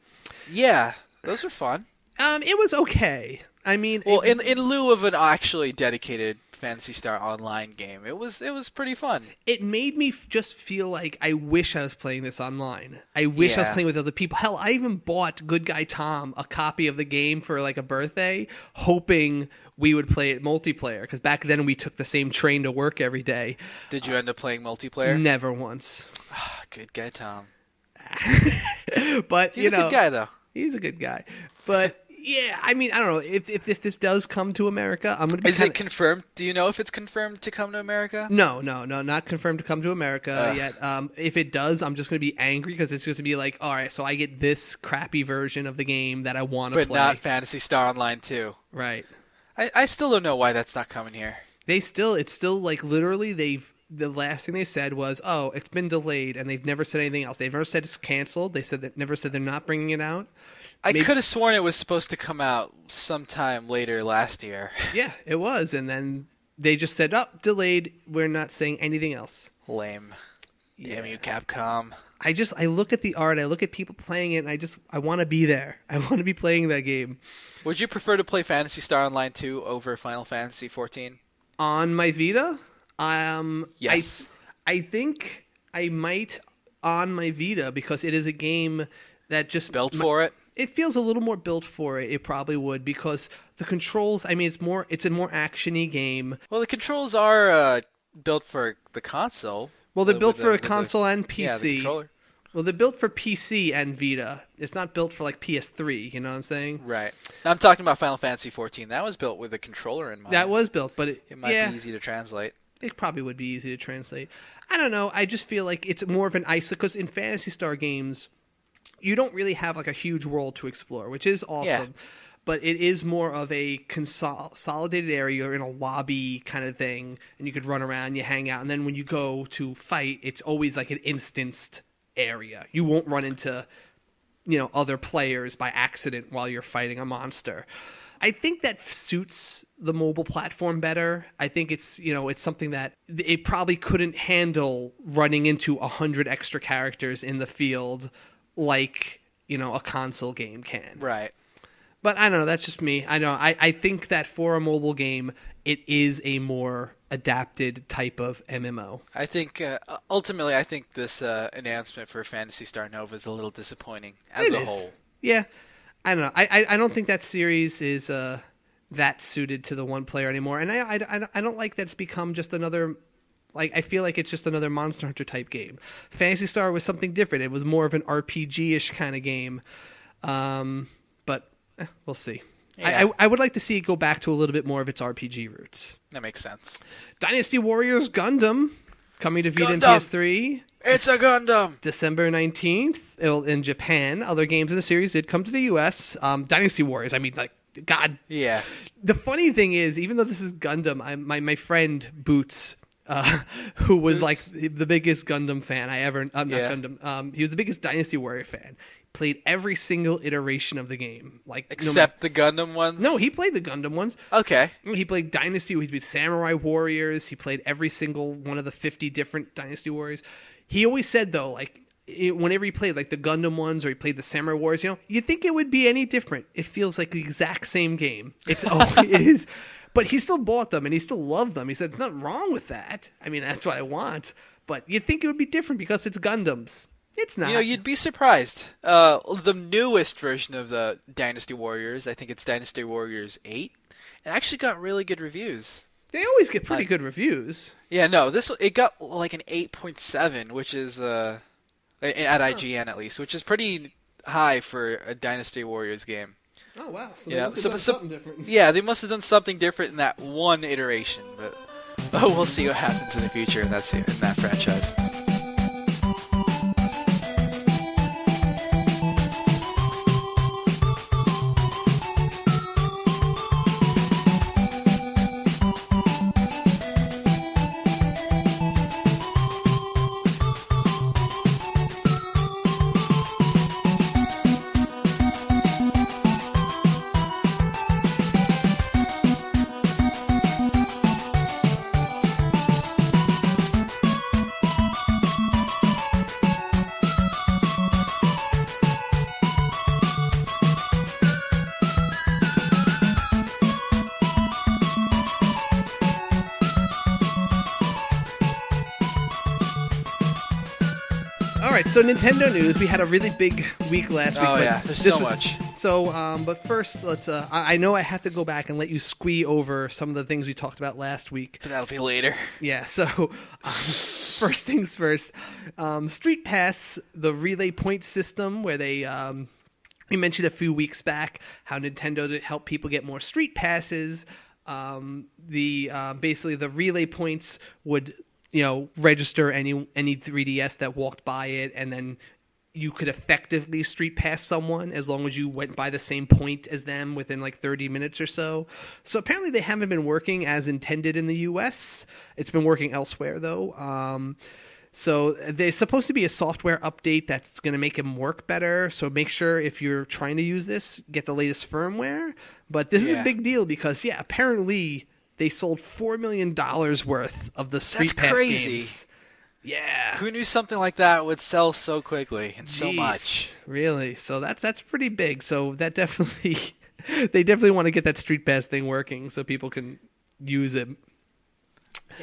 Yeah, those are fun. It was okay. I mean, in lieu of an actually dedicated Phantasy Star Online game, it was pretty fun. It made me just feel like I wish I was playing this online. I wish I was playing with other people. Hell, I even bought Good Guy Tom a copy of the game for a birthday, hoping we would play it multiplayer, because back then we took the same train to work every day. Did you end up playing multiplayer? Never once. Good Guy Tom. But he's a good guy, though. He's a good guy. But yeah, I mean, I don't know if this does come to America. I'm gonna be. Is it confirmed? Do you know if it's confirmed to come to America? No, not confirmed to come to America yet. If it does, I'm just gonna be angry because it's just gonna be like, all right, so I get this crappy version of the game that I want to play, but not Phantasy Star Online 2. Right. I still don't know why that's not coming here. It's still literally the last thing they said was, oh, it's been delayed, and they've never said anything else. They've never said it's canceled. Never said they're not bringing it out. I could have sworn it was supposed to come out sometime later last year. Yeah, it was, and then they just said, oh, delayed. We're not saying anything else. Lame. Yeah. Damn you, Capcom. I look at the art, I look at people playing it, and I want to be there. I want to be playing that game. Would you prefer to play Phantasy Star Online 2 over Final Fantasy 14? On my Vita? Yes. I think I might on my Vita because it is a game that just built for it. It feels a little more built for it. It probably would because the controls. I mean, it's a more actiony game. Well, the controls are built for the console. Well, they're built for a console and PC. Yeah, the controller. Well, they're built for PC and Vita. It's not built for PS3. You know what I'm saying? Right. Now, I'm talking about Final Fantasy 14. That was built with a controller in mind. That was built, but it might be easy to translate. It probably would be easy to translate. I don't know. I just feel like it's more of an because in Phantasy Star games, you don't really have a huge world to explore, which is awesome. Yeah. But it is more of a consolidated area. You're in a lobby kind of thing, and you could run around, you hang out, and then when you go to fight, it's always an instanced area. You won't run into, other players by accident while you're fighting a monster. I think that suits the mobile platform better. I think it's something that it probably couldn't handle running into 100 extra characters in the field like, a console game can. Right. But I don't know. That's just me. I think that for a mobile game, it is a more adapted type of MMO. I think, ultimately, I think this announcement for Phantasy Star Nova is a little disappointing as a whole. Yeah. I don't know. I don't think that series is that suited to the one player anymore. And I don't like that it's become just another... I feel like it's just another Monster Hunter type game. Phantasy Star was something different. It was more of an RPG-ish kind of game. But we'll see. Yeah. I would like to see it go back to a little bit more of its RPG roots. That makes sense. Dynasty Warriors Gundam coming to Vita and PS3. It's a Gundam! December 19th in Japan. Other games in the series did come to the US. Dynasty Warriors, God. Yeah. The funny thing is, even though this is Gundam, my friend Boots... who was the biggest Gundam fan I ever... not Gundam. He was the biggest Dynasty Warrior fan. Played every single iteration of the game. Except the Gundam ones? No, he played the Gundam ones. Okay. He played Dynasty. He played Samurai Warriors. He played every single one of the 50 different Dynasty Warriors. He always said, though, whenever he played like the Gundam ones or he played the Samurai Wars, you'd think it would be any different. It feels like the exact same game. It is, but he still bought them and he still loved them. He said, "There's nothing wrong with that. I mean, that's what I want." But you'd think it would be different because it's Gundams. It's not. You'd be surprised. The newest version of the Dynasty Warriors, I think it's Dynasty Warriors 8, it actually got really good reviews. They always get pretty good reviews. Yeah, no, it got like an 8.7, which is at IGN at least, which is pretty high for a Dynasty Warriors game. Oh wow! So they must have done something different. Yeah, they must have done something different in that one iteration, but we'll see what happens in the future in that franchise. Alright, so Nintendo news. We had a really big week last week. Oh, yeah, there's so much. So, but first, let's. I know I have to go back and let you squee over some of the things we talked about last week. But that'll be later. Yeah, so, first things first. Street Pass, the relay point system, where they. We mentioned a few weeks back how Nintendo to help people get more Street Passes. Basically, the relay points would register any 3DS that walked by it, and then you could effectively street pass someone as long as you went by the same point as them within like 30 minutes or so. So apparently they haven't been working as intended in the US. It's been working elsewhere though. So there's supposed to be a software update that's going to make them work better. So make sure if you're trying to use this, get the latest firmware. But this is a big deal because apparently they sold $4 million worth of the Street Pass crazy. Games. Yeah. Who knew something like that would sell so quickly and so much? Really? So that's pretty big. So that definitely, they definitely want to get that Street Pass thing working so people can use it.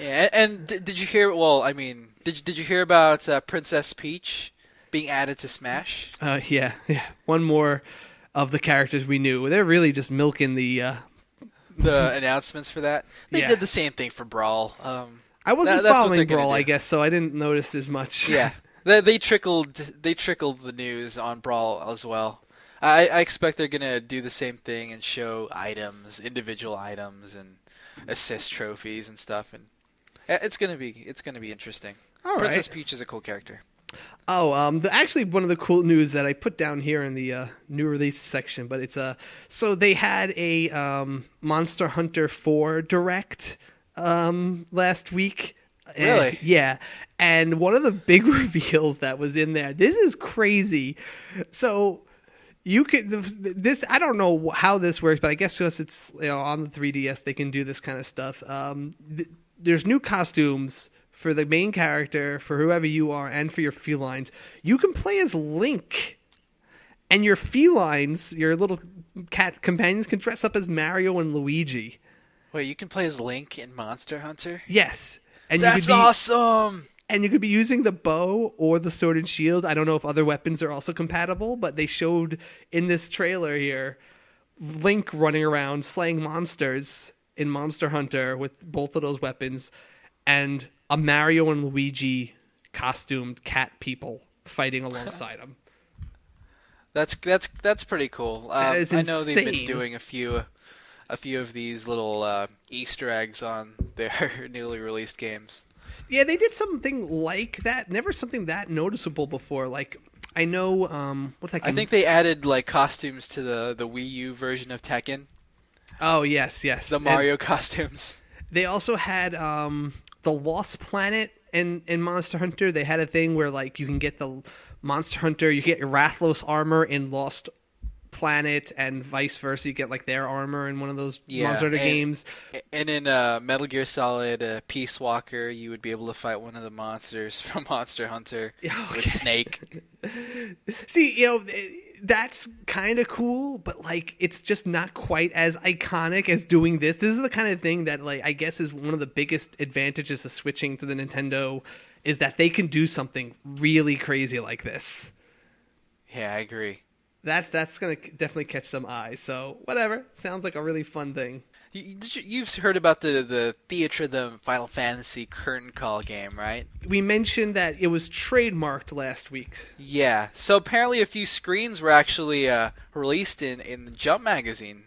Yeah, and did you hear? Well, I mean, did you hear about Princess Peach being added to Smash? Yeah. One more of the characters we knew. They're really just milking the announcements for that. They did the same thing for Brawl. I wasn't following Brawl, I guess, so I didn't notice as much. Yeah, they trickled the news on Brawl as well. I expect they're gonna do the same thing and show individual items, and assist trophies and stuff, and it's gonna be interesting. All right. Princess Peach is a cool character. Oh, actually, one of the cool news that I put down here in the new release section, but it's so they had a Monster Hunter 4 Direct last week. Really? Yeah. And one of the big reveals that was in there. This is crazy. So you could this. I don't know how this works, but I guess because it's on the 3DS, they can do this kind of stuff. There's new costumes for the main character, for whoever you are, and for your felines. You can play as Link, and your felines, your little cat companions, can dress up as Mario and Luigi. Wait, you can play as Link in Monster Hunter? Yes. And that's awesome! And you could be using the bow or the sword and shield. I don't know if other weapons are also compatible, but they showed in this trailer here Link running around slaying monsters in Monster Hunter with both of those weapons, and a Mario and Luigi costumed cat people fighting alongside him. That's pretty cool. I know they've been doing a few of these little Easter eggs on their newly released games. Yeah, they did something like that. Never something that noticeable before. Like, I know I think they added like costumes to the Wii U version of Tekken. Oh yes. The Mario costumes. They also had the Lost Planet in Monster Hunter. They had a thing where like you can get the Monster Hunter, you get your Rathalos armor in Lost planet, and vice versa. You get like their armor in one of those Yeah, Monster Hunter games. and in Metal Gear Solid Peace Walker, you would be able to fight one of the monsters from Monster Hunter with Okay. Snake. See, that's kind of cool, but like it's just not quite as iconic as doing this. This is the kind of thing that like I guess is one of the biggest advantages of switching to the Nintendo is that they can do something really crazy like this. Yeah, I agree. That's gonna definitely catch some eyes. So whatever, sounds like a really fun thing. You've heard about the Theatrhythm Final Fantasy curtain call game, right? We mentioned that it was trademarked last week. Yeah. So apparently a few screens were actually released in the Jump magazine.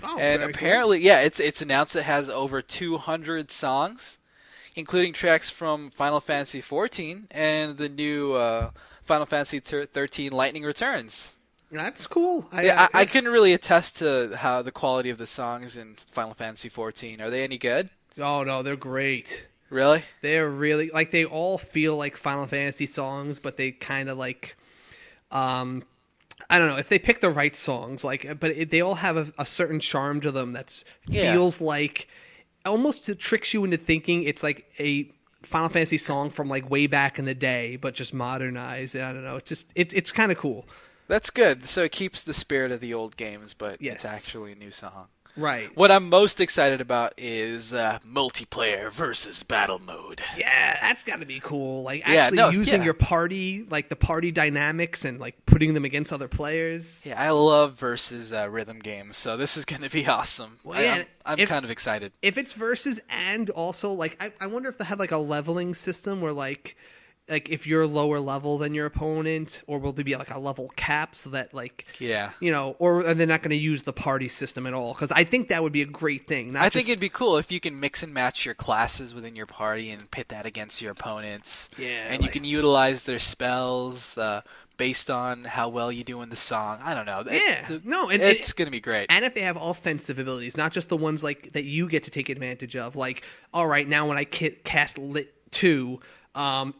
Oh, And very cool. apparently, yeah, it's announced it has over 200 songs, including tracks from Final Fantasy 14 and the new Final Fantasy 13 Lightning Returns. That's cool. Yeah, I couldn't really attest to how the quality of the songs in Final Fantasy 14. Are they any good? Oh no, they're great. Really? They're really like they all feel like Final Fantasy songs, but they kind of like um I don't know if they pick the right songs like but they all have a certain charm to them that Yeah. feels like almost tricks you into thinking it's like a Final Fantasy song from like way back in the day but just modernized. I don't know. It's kind of cool. That's good. So it keeps the spirit of the old games, but it's Yes. actually a new song. Right. What I'm most excited about is multiplayer versus battle mode. Yeah, that's got to be cool. Like Yeah, actually no, using yeah. your party, like the party dynamics and like putting them against other players. Yeah, I love versus rhythm games, so this is going to be awesome. Well, yeah, I'm if kind of excited. if it's versus and also like I wonder if they have like a leveling system where like if you're lower level than your opponent, or will there be like a level cap so that like Yeah. or they're not going to use the party system at all? Because I think that would be a great thing. Not I think just, it'd be cool if you can mix and match your classes within your party and pit that against your opponents. yeah, And you like, can utilize their spells based on how well you do in the song. I don't know. yeah, no, and It's going to be great. and if they have offensive abilities, not just the ones like that you get to take advantage of, like all right, now when I cast lit 2,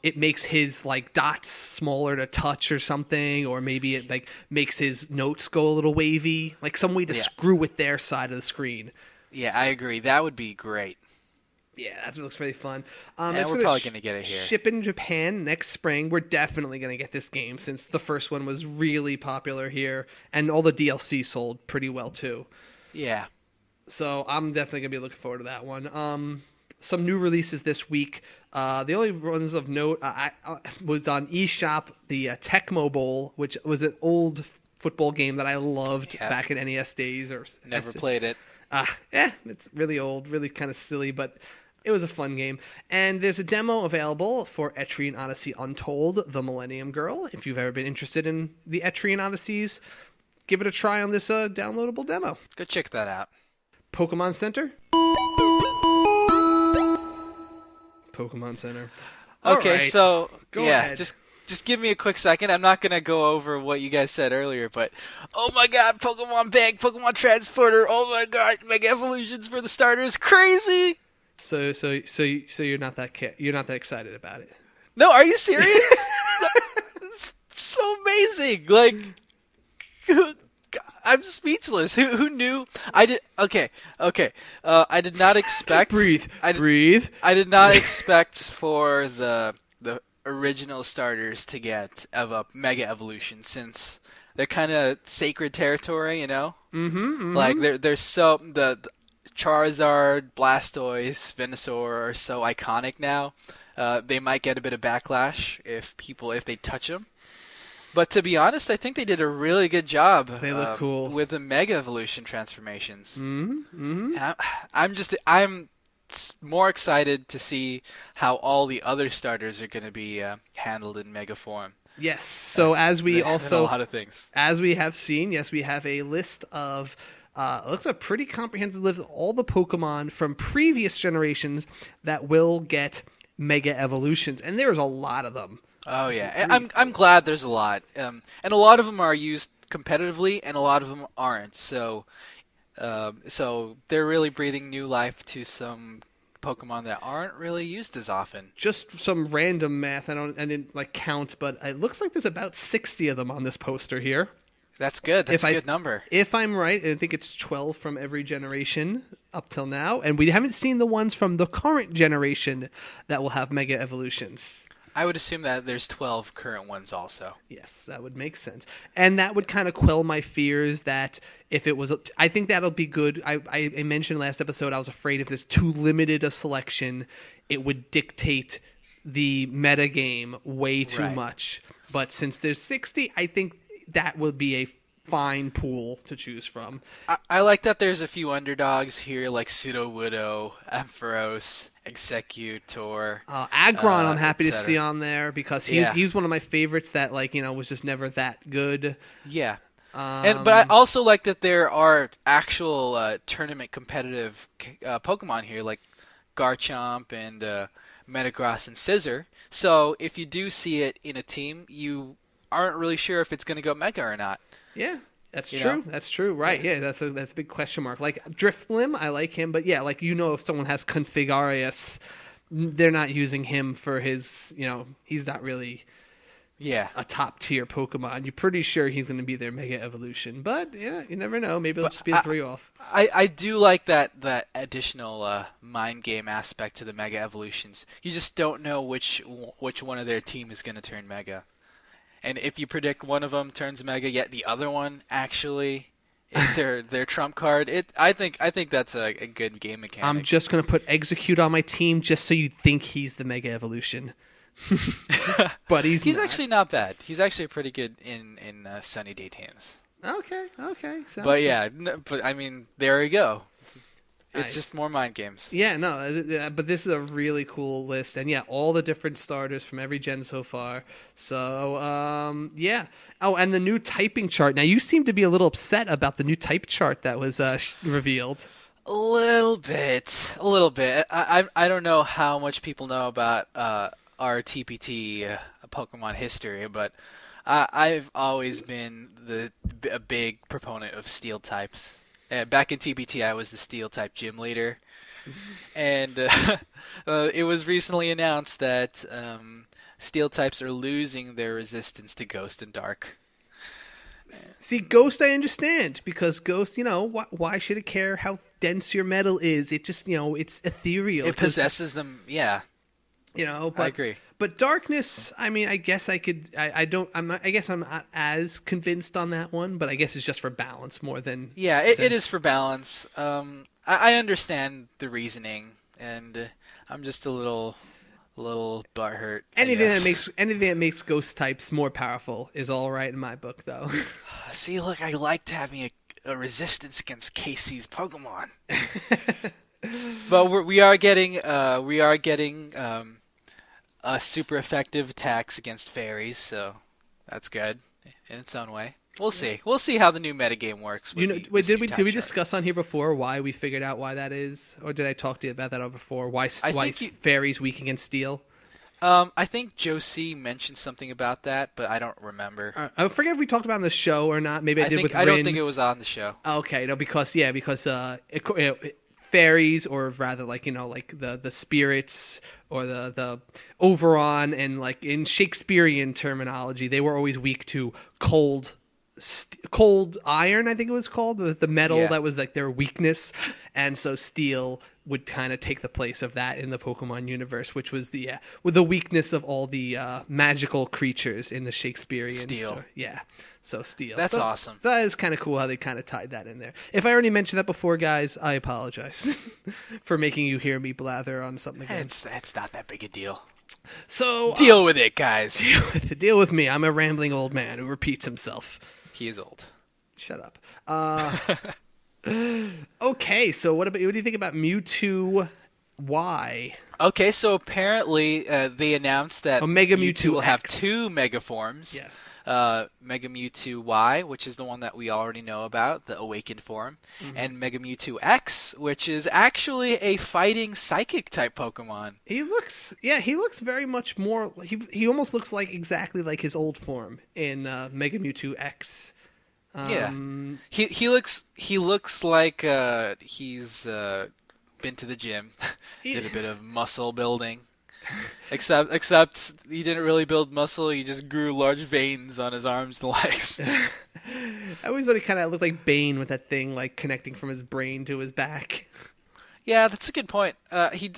it makes his like dots smaller to touch or something, or maybe it like makes his notes go a little wavy, like some way to Yeah. screw with their side of the screen. Yeah, I agree. That would be great. Yeah, that looks really fun. And It's we're gonna probably going to get it here. ship in Japan next spring. We're definitely gonna get this game since the first one was really popular here, and all the DLC sold pretty well too. Yeah. So I'm definitely gonna be looking forward to that one. Some new releases this week. The only ones of note was on eShop, the Tecmo Bowl, which was an old football game that I loved Yeah. back in NES days. Or Never played it. it's really old, really kind of silly, but it was a fun game. And there's a demo available for Etrian Odyssey Untold, The Millennium Girl. If you've ever been interested in the Etrian Odysseys, give it a try on this downloadable demo. Go check that out. Pokemon Center. Pokemon Center. All Okay, right. so Go yeah, ahead. just give me a quick second. I'm not gonna go over what you guys said earlier, but oh my god, Pokemon Bank, Pokemon Transporter, oh my god, Mega Evolutions for the starters, crazy! So you're not you're not that excited about it. No, are you serious? It's so amazing. Like, I'm speechless. Who knew? I did. Okay. I did not expect. Breathe. I did not expect for the original starters to get a Mega Evolution, since they're kind of sacred territory, you know. Mm-hmm. Like they're so the Charizard, Blastoise, Venusaur are so iconic now. They might get a bit of backlash if they touch them. But to be honest, I think they did a really good job. They look cool with the Mega Evolution transformations. Mm-hmm. And I'm more excited to see how all the other starters are going to be handled in Mega form. Yes. So as we Than also a lot of things. as we have seen, yes, we have a list of it looks like a pretty comprehensive list of all the Pokemon from previous generations that will get Mega Evolutions, and there's a lot of them. Oh yeah, I'm glad there's a lot, and a lot of them are used competitively, and a lot of them aren't. So they're really breathing new life to some Pokemon that aren't really used as often. Just some random math. I didn't like count, but it looks like there's about 60 of them on this poster here. That's good. That's If a I good number. if I'm right, and I think it's 12 from every generation up till now, and we haven't seen the ones from the current generation that will have mega evolutions. I would assume that there's 12 current ones also. Yes, that would make sense. And that would kind of quell my fears that if it was, I think that'll be good. I mentioned last episode I was afraid if there's too limited a selection, it would dictate the meta game way too Right. much. But since there's 60, I think that would be a fine pool to choose from. I like that there's a few underdogs here, like Pseudo Widow, Ampharos, Executor, Agron, I'm happy to see etc. on there because Yeah, he's one of my favorites that was just never that good. yeah. But I Um, also like that there are actual tournament competitive Pokemon here, like Garchomp and Metagross and Scizor. So if you do see it in a team, you aren't really sure if it's going to go Mega or not. Yeah, that's You know? true. That's true. Right. Yeah. Yeah, that's a big question mark. Like Drifblim, I like him, but yeah, like if someone has Configarius, they're not using him for his, he's not really Yeah. a top tier Pokemon. You're pretty sure he's going to be their Mega Evolution, but yeah, you never know. Maybe it'll But just be a three off. I do like that additional mind game aspect to the Mega Evolutions. You just don't know which one of their team is going to turn Mega. And if you predict one of them turns Mega, yet the other one actually is their trump card, I think that's a good game I'm mechanic. just going to put Execute on my team just so you think he's the Mega Evolution. But he's He's not. actually not bad. He's actually pretty good in sunny day teams. Okay, okay. Sounds But good. yeah, but I mean, there we go. It's Nice. just more mind games. Yeah, no, but this is a really cool list, and yeah, all the different starters from every gen so far. So, yeah. Oh, and the new typing chart. Now, you seem to be a little upset about the new type chart that was revealed. A little bit, a little bit. I don't know how much people know about our TPT Pokemon history, but I've always been a big proponent of Steel types. Back in TPT, I was the Steel type gym leader, and it was recently announced that Steel types are losing their resistance to Ghost and Dark. See, Ghost, I understand because Ghost, why should it care how dense your metal is? It just, it's ethereal. It possesses them. Yeah, I But agree. darkness. I mean, I guess I could. I don't. I'm not. I guess I'm not as convinced on that one. But I guess it's just for balance more than Yeah, it is sense. for balance. I understand the reasoning, and I'm just a little butthurt, I guess. Anything that makes ghost types more powerful is all right in my book, though. See, look, I liked having a resistance against Casey's Pokemon, but we are getting super effective attacks against fairies, so that's good in its own way. We'll see. We'll see how the new metagame works with Wait, this new did type we chart. discuss on here before why we figured out why that is, or did I talk to you about that before? I Why think you, fairies weak against steel? I think Josie mentioned something about that, but I don't remember. I forget if we talked about it on the show or not. Maybe I did with I don't think Rin. it was on the show. Okay, no, because fairies, or rather, like like the spirits or the Oberon, and like in Shakespearean terminology, they were always weak to cold. Cold iron, I think it was called, was the metal Yeah. that was like their weakness, and so steel would kind of take the place of that in the Pokemon universe, which was the with the weakness of all the magical creatures in the Shakespearean Steel. story. Yeah, so steel. That's So awesome. that is kind of cool how they kind of tied that in there. If I already mentioned that before, guys, I apologize for making you hear me blather on something again. It's not that big a deal. So Deal with it, guys. deal with me. I'm a rambling old man who repeats himself. He is old. Shut up. Okay, so what do you think about Mewtwo Y? Okay, so apparently they announced that Omega Mewtwo will have X. two Mega forms. Yes. Mega Mewtwo Y, which is the one that we already know about, the awakened form, Mm-hmm. and Mega Mewtwo X, which is actually a fighting psychic type Pokemon. He looks very much more. He almost looks like exactly like his old form in Mega Mewtwo X. Yeah. He looks like he's been to the gym, He- did a bit of muscle building. Except he didn't really build muscle. He just grew large veins on his arms and legs. I always thought he kind of looked like Bane with that thing like connecting from his brain to his back. Yeah, that's a good point. He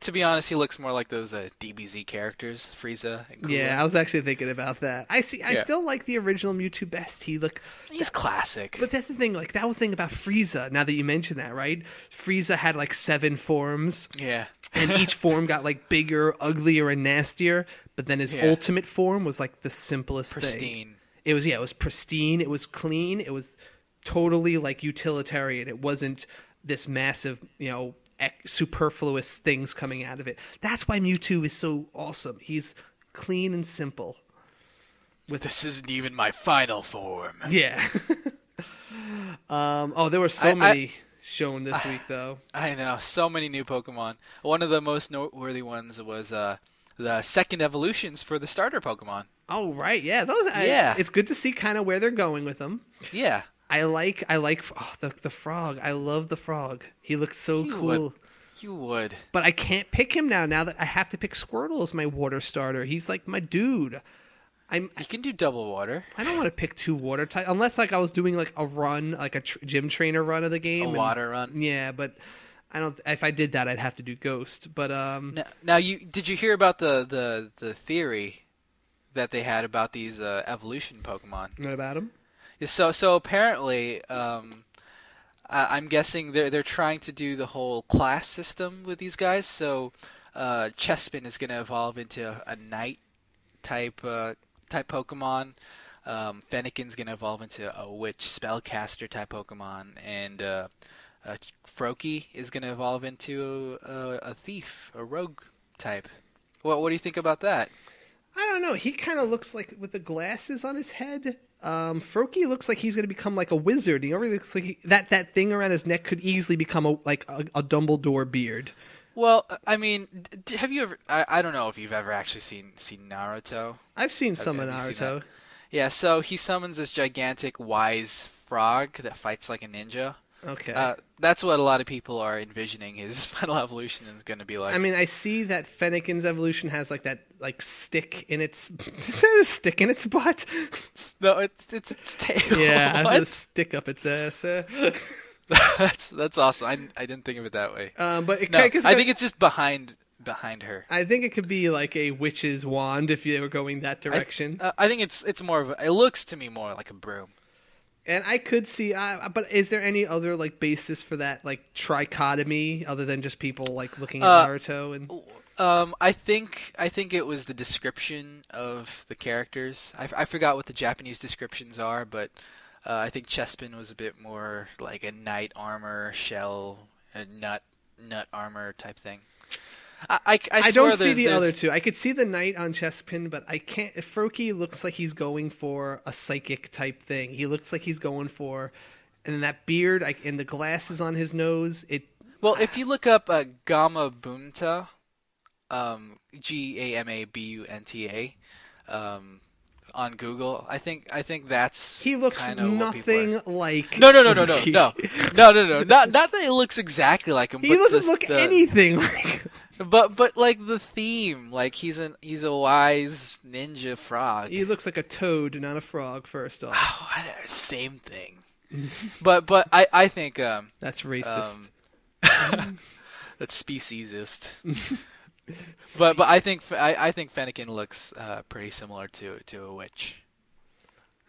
to be honest, he looks more like those DBZ characters, Frieza and Yeah, Cooler. I was actually thinking about that. I Yeah, still like the original Mewtwo best. he's classic. But that's the thing. Like that was the thing about Frieza. Now that you mention that, right? Frieza had like 7 forms, Yeah, and each form got like bigger, uglier, and nastier. But then his yeah, ultimate form was like the simplest thing. pristine. It was pristine. It was clean. It was totally like utilitarian. It wasn't this massive, superfluous things coming out of it. That's why Mewtwo is so awesome. He's clean and simple. This isn't even my final form. Yeah. There were so many shown this week though. I know, so many new Pokemon. One of the most noteworthy ones was the second evolutions for the starter Pokemon. Oh right, yeah. Yeah. It's good to see kind of where they're going with them. Yeah, I like the frog. I love the frog. He looks so you cool. you would. But I can't pick him now that I have to pick Squirtle as my water starter. He's like my dude. You can do double water. I don't want to pick 2 water types unless like I was doing like a run, like a gym trainer run of the game. Water run. Yeah, but I don't. If I did that, I'd have to do Ghost. But Now did you hear about the theory that they had about these evolution Pokemon? what about him? So apparently, I'm guessing they're trying to do the whole class system with these guys. So Chespin is going to evolve into a knight type Pokemon. Fennekin's going to evolve into a witch spellcaster type Pokemon, and Froakie is going to evolve into a thief, a rogue type. What do you think about that? I don't know. He kind of looks like with the glasses on his head. Froakie looks like he's going to become like a wizard. He already looks like that thing around his neck could easily become a Dumbledore beard. Well, I mean, have you ever? I don't know if you've ever actually seen Naruto. I've seen some of Have you seen Naruto. that? Yeah, so he summons this gigantic wise frog that fights like a ninja. Okay. That's what a lot of people are envisioning his final evolution is going to be like. I mean, I see that Fennekin's evolution has like that stick in its is there a stick in its butt? No, it's its tail. Yeah, What? a stick up its ass. That's awesome. I didn't think of it that way. But it No, kind of, I think it's just behind her. I think it could be like a witch's wand if you were going that direction. I think it's more of it looks to me more like a broom. And I could see, but is there any other like basis for that like trichotomy other than just people like looking at Naruto and? I think it was the description of the characters. I forgot what the Japanese descriptions are, but I think Chespin was a bit more like a knight armor shell, a nut armor type thing. I I swear don't see the there's- other two. I could see the knight on Chespin, but I can't. If Froakie looks like he's going for a psychic type thing. He looks like he's going for, and that beard and the glasses on his nose. Well, if you look up Gamma Bunta, Gamabunta, on Google, I think that's He looks kind of what people nothing are. like. No. Froakie. No. Not that it looks exactly like him. He but doesn't look anything like. But like the theme, like he's a wise ninja frog. He looks like a toad, not a frog. First off, Oh, same thing. but I think that's racist. that's speciesist. But I think Fennekin looks pretty similar to a witch.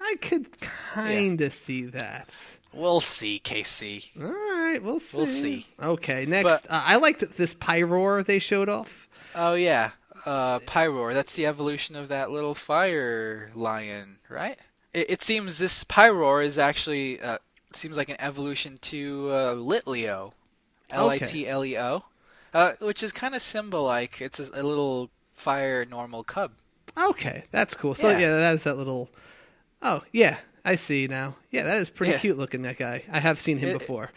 I could kind of see that. We'll see, KC. All right, we'll see. We'll see. Okay, next. But- I liked this Pyroar they showed off. Oh yeah, Pyroar. That's the evolution of that little fire lion, right? It seems this Pyroar is actually seems like an evolution to Litleo, Litleo, which is kind of symbol-like. It's a little fire normal cub. Okay, that's cool. So yeah, that is that little. Oh yeah, I see now. Yeah, that is pretty cute looking. That guy. I have seen him before.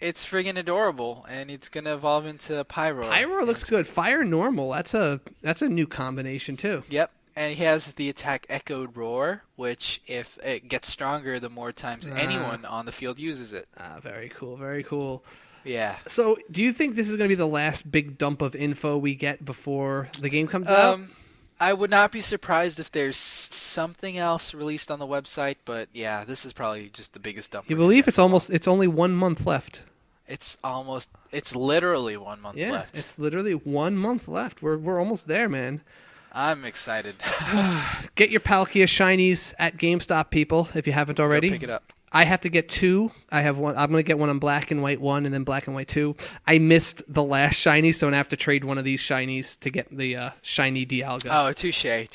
It's friggin' adorable, and it's gonna evolve into Pyroar. Pyroar looks good. Fire normal. That's a new combination too. Yep, and he has the attack Echoed Roar, which if it gets stronger, the more times anyone on the field uses it. Very cool. Very cool. Yeah. So, do you think this is going to be the last big dump of info we get before the game comes out? Um, I would not be surprised if there's something else released on the website, but yeah, this is probably just the biggest dump You we're gonna believe get for a while. it's only 1 month left. It's literally 1 month Yeah, left. it's literally 1 month left. We're almost there, man. I'm excited. Get your Palkia shinies at GameStop, people, if you haven't Go already. pick it up. I have to get two. I have one. I'm gonna get one on Black and White 1, and then Black and White 2. I missed the last shiny, so I'm gonna have to trade one of these shinies to get the shiny Dialga. Oh, touche. Yeah.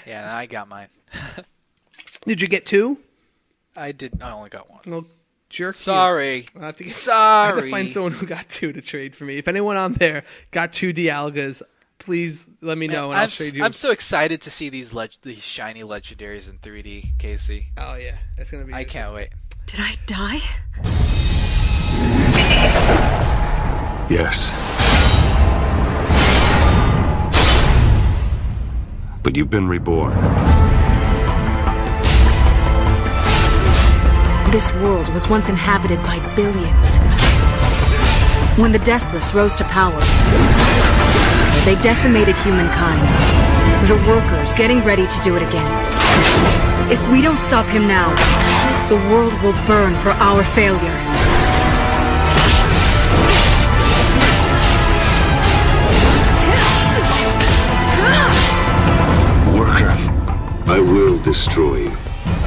Yeah, I got mine. Did you get two? I only got one. Well, jerk. You. Sorry. I have to Sorry. find someone who got two to trade for me. If anyone on there got two Dialgas, please let me know, and I'll trade you. I'm so excited to see these shiny legendaries in 3D, Casey. Oh yeah, that's gonna be. I can't wait. Did I die? Yes. But you've been reborn. This world was once inhabited by billions. When the Deathless rose to power, they decimated humankind. The workers getting ready to do it again. If we don't stop him now, the world will burn for our failure. Worker, I will destroy you.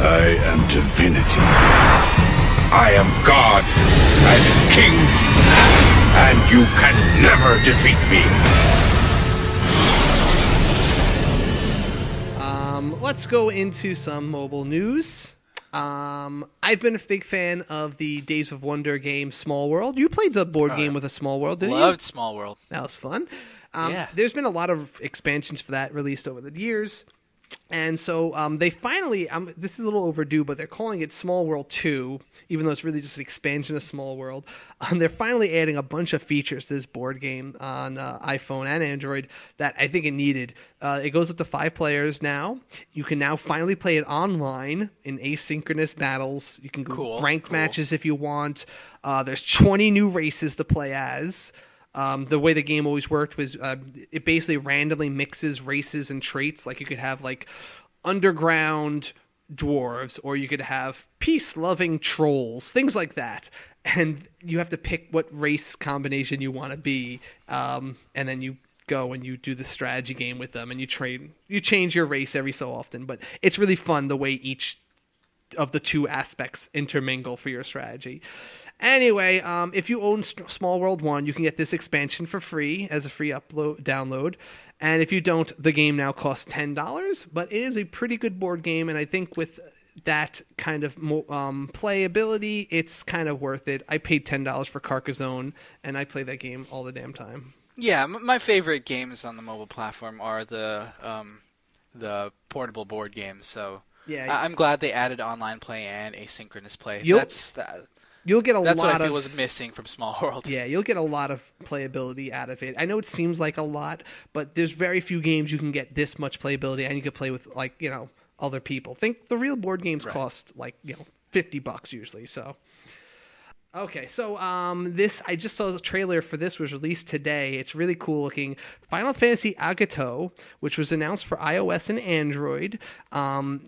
I am divinity. I am God and King, and you can never defeat me. Let's go into some mobile news. I've been a big fan of the Days of Wonder game Small World. You played the board game with a Small World, didn't you? Loved Small World. That was fun. Yeah. There's been a lot of expansions for that released over the years. And so they finally, this is a little overdue, but they're calling it Small World 2, even though it's really just an expansion of Small World. They're finally adding a bunch of features to this board game on iPhone and Android that I think it needed. It goes up to 5 players now. You can now finally play it online in asynchronous battles. You can go ranked matches if you want. There's 20 new races to play as. The way the game always worked was it basically randomly mixes races and traits. Like you could have like underground dwarves, or you could have peace-loving trolls, things like that. And you have to pick what race combination you want to be, and then you go and you do the strategy game with them, and you change your race every so often. But it's really fun the way each of the two aspects intermingle for your strategy. Anyway, if you own Small World 1, you can get this expansion for free as a free download. And if you don't, the game now costs $10, but it is a pretty good board game, and I think with that kind of playability, it's kind of worth it. I paid $10 for Carcassonne, and I play that game all the damn time. Yeah, my favorite games on the mobile platform are the portable board games. So yeah, I'm glad they added online play and asynchronous play. You'll get That's what I feel was missing from Small World. Yeah, you'll get a lot of playability out of it. I know it seems like a lot, but there's very few games you can get this much playability, and you can play with other people. Think the real board games cost $50 usually. So okay, so I just saw the trailer for this was released today. It's really cool looking. Final Fantasy Agato, which was announced for iOS and Android.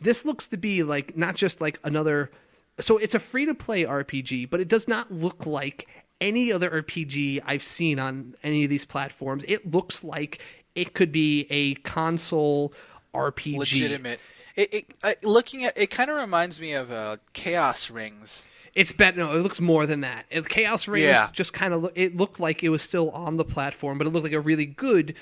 This looks to be like not just like another. So it's a free-to-play RPG, but it does not look like any other RPG I've seen on any of these platforms. It looks like it could be a console RPG. Legitimate. Looking at it, kind of reminds me of Chaos Rings. It's better. No, it looks more than that. Chaos Rings just kind of it looked like it was still on the platform, but it looked like a really good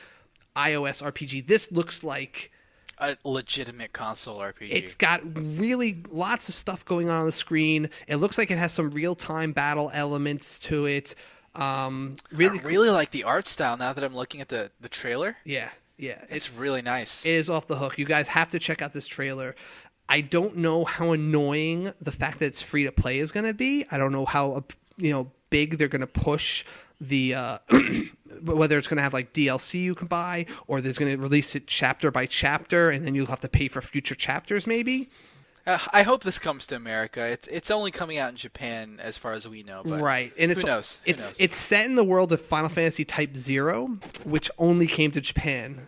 iOS RPG. This looks like a legitimate console RPG. It's got really lots of stuff going on the screen. It looks like it has some real-time battle elements to it. I really like the art style now that I'm looking at the trailer. Yeah. It's really nice. It is off the hook. You guys have to check out this trailer. I don't know how annoying the fact that it's free to play is going to be. I don't know how big they're going to push the whether it's going to have like DLC you can buy, or there's going to release it chapter by chapter and then you'll have to pay for future chapters maybe. I hope this comes to America. It's only coming out in Japan as far as we know, but Right, and who knows? It's set in the world of Final Fantasy Type 0, which only came to Japan.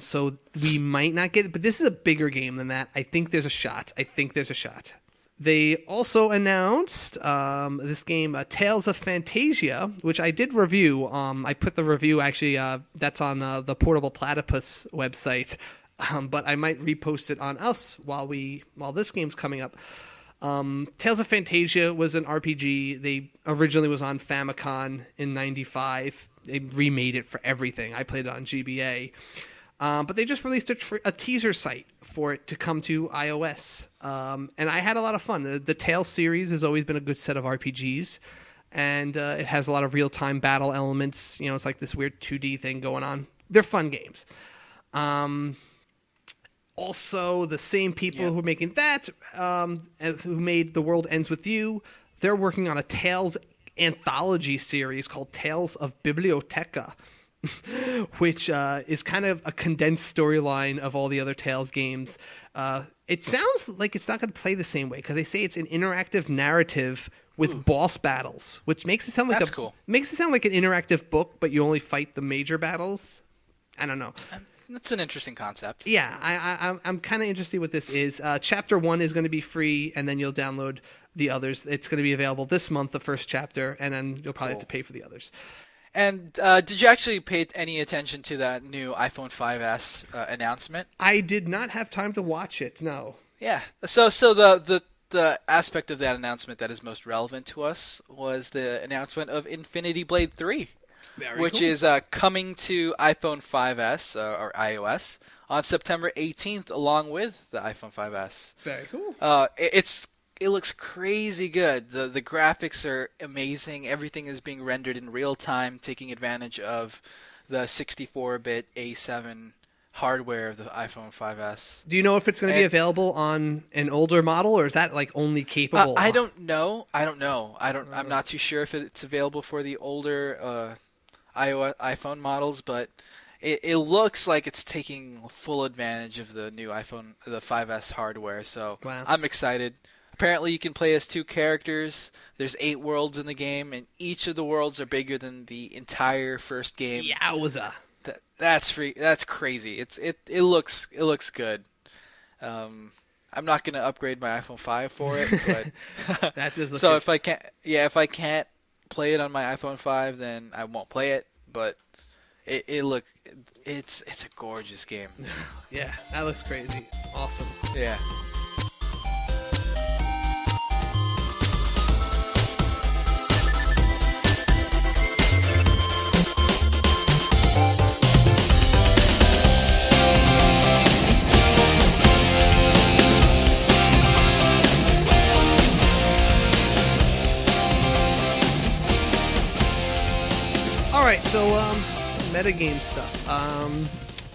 So we might not get it, but this is a bigger game than that. I think there's a shot. They also announced this game, Tales of Fantasia, which I did review. I put the review, actually, that's on the Portable Platypus website, but I might repost it on us while this game's coming up. Tales of Fantasia was an RPG. They originally was on Famicom in '95. They remade it for everything. I played it on GBA. But they just released a teaser site for it to come to iOS. And I had a lot of fun. The Tales series has always been a good set of RPGs. And it has a lot of real-time battle elements. You know, it's like this weird 2D thing going on. They're fun games. Also, the same people who are making that, who made The World Ends With You, they're working on a Tales anthology series called Tales of Biblioteca, which is kind of a condensed storyline of all the other Tales games. It sounds like it's not going to play the same way, because they say it's an interactive narrative with boss battles, which makes it sound like cool. Makes it sound like an interactive book, but you only fight the major battles. I don't know. That's an interesting concept. Yeah, I'm kind of interested what this is. Chapter 1 is going to be free, and then you'll download the others. It's going to be available this month, the first chapter, and then you'll probably have to pay for the others. And did you actually pay any attention to that new iPhone 5S announcement? I did not have time to watch it, no. Yeah. So the aspect of that announcement that is most relevant to us was the announcement of Infinity Blade 3. Which is coming to iPhone 5S or iOS on September 18th, along with the iPhone 5S. Very cool. It looks crazy good. The graphics are amazing. Everything is being rendered in real time, taking advantage of the 64-bit A7 hardware of the iPhone 5S. Do you know if it's going to be available on an older model, or is that like only capable? I don't know. I'm not too sure if it's available for the older iPhone models, but it looks like it's taking full advantage of the new iPhone, the 5S hardware. So wow. I'm excited. Apparently, you can play as 2 characters. There's 8 worlds in the game, and each of the worlds are bigger than the entire first game. Yowza! That's free. That's crazy. It looks good. I'm not gonna upgrade my iPhone 5 for it, but that does look so good. if I can't play it on my iPhone 5, then I won't play it. But it's a gorgeous game. Yeah, that looks crazy. Awesome. Yeah. Alright, so some metagame stuff.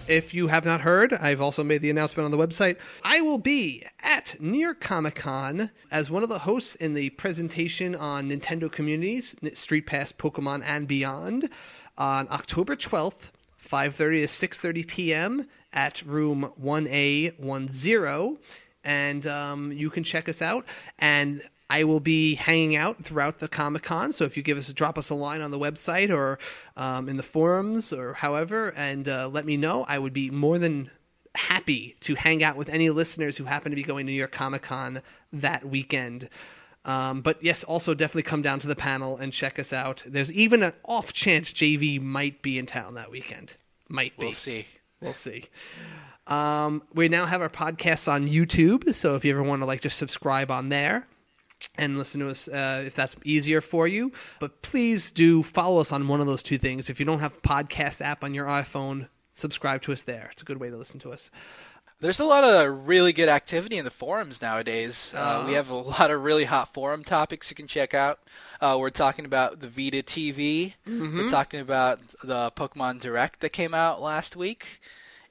If you have not heard, I've also made the announcement on the website. I will be at New York Comic Con as one of the hosts in the presentation on Nintendo Communities, Street Pass, Pokemon, and Beyond on October 12th, 5:30 to 6:30 p.m. at room 1A10. And you can check us out. And I will be hanging out throughout the Comic-Con, so if you drop us a line on the website or in the forums or however, and let me know, I would be more than happy to hang out with any listeners who happen to be going to New York Comic-Con that weekend. But yes, also definitely come down to the panel and check us out. There's even an off chance JV might be in town that weekend. Might be. We'll see. We now have our podcasts on YouTube, so if you ever want to just subscribe on there and listen to us if that's easier for you. But please do follow us on one of those 2 things. If you don't have a podcast app on your iPhone, subscribe to us there. It's a good way to listen to us. There's a lot of really good activity in the forums nowadays. We have a lot of really hot forum topics you can check out. We're talking about the Vita TV. Mm-hmm. We're talking about the Pokemon Direct that came out last week.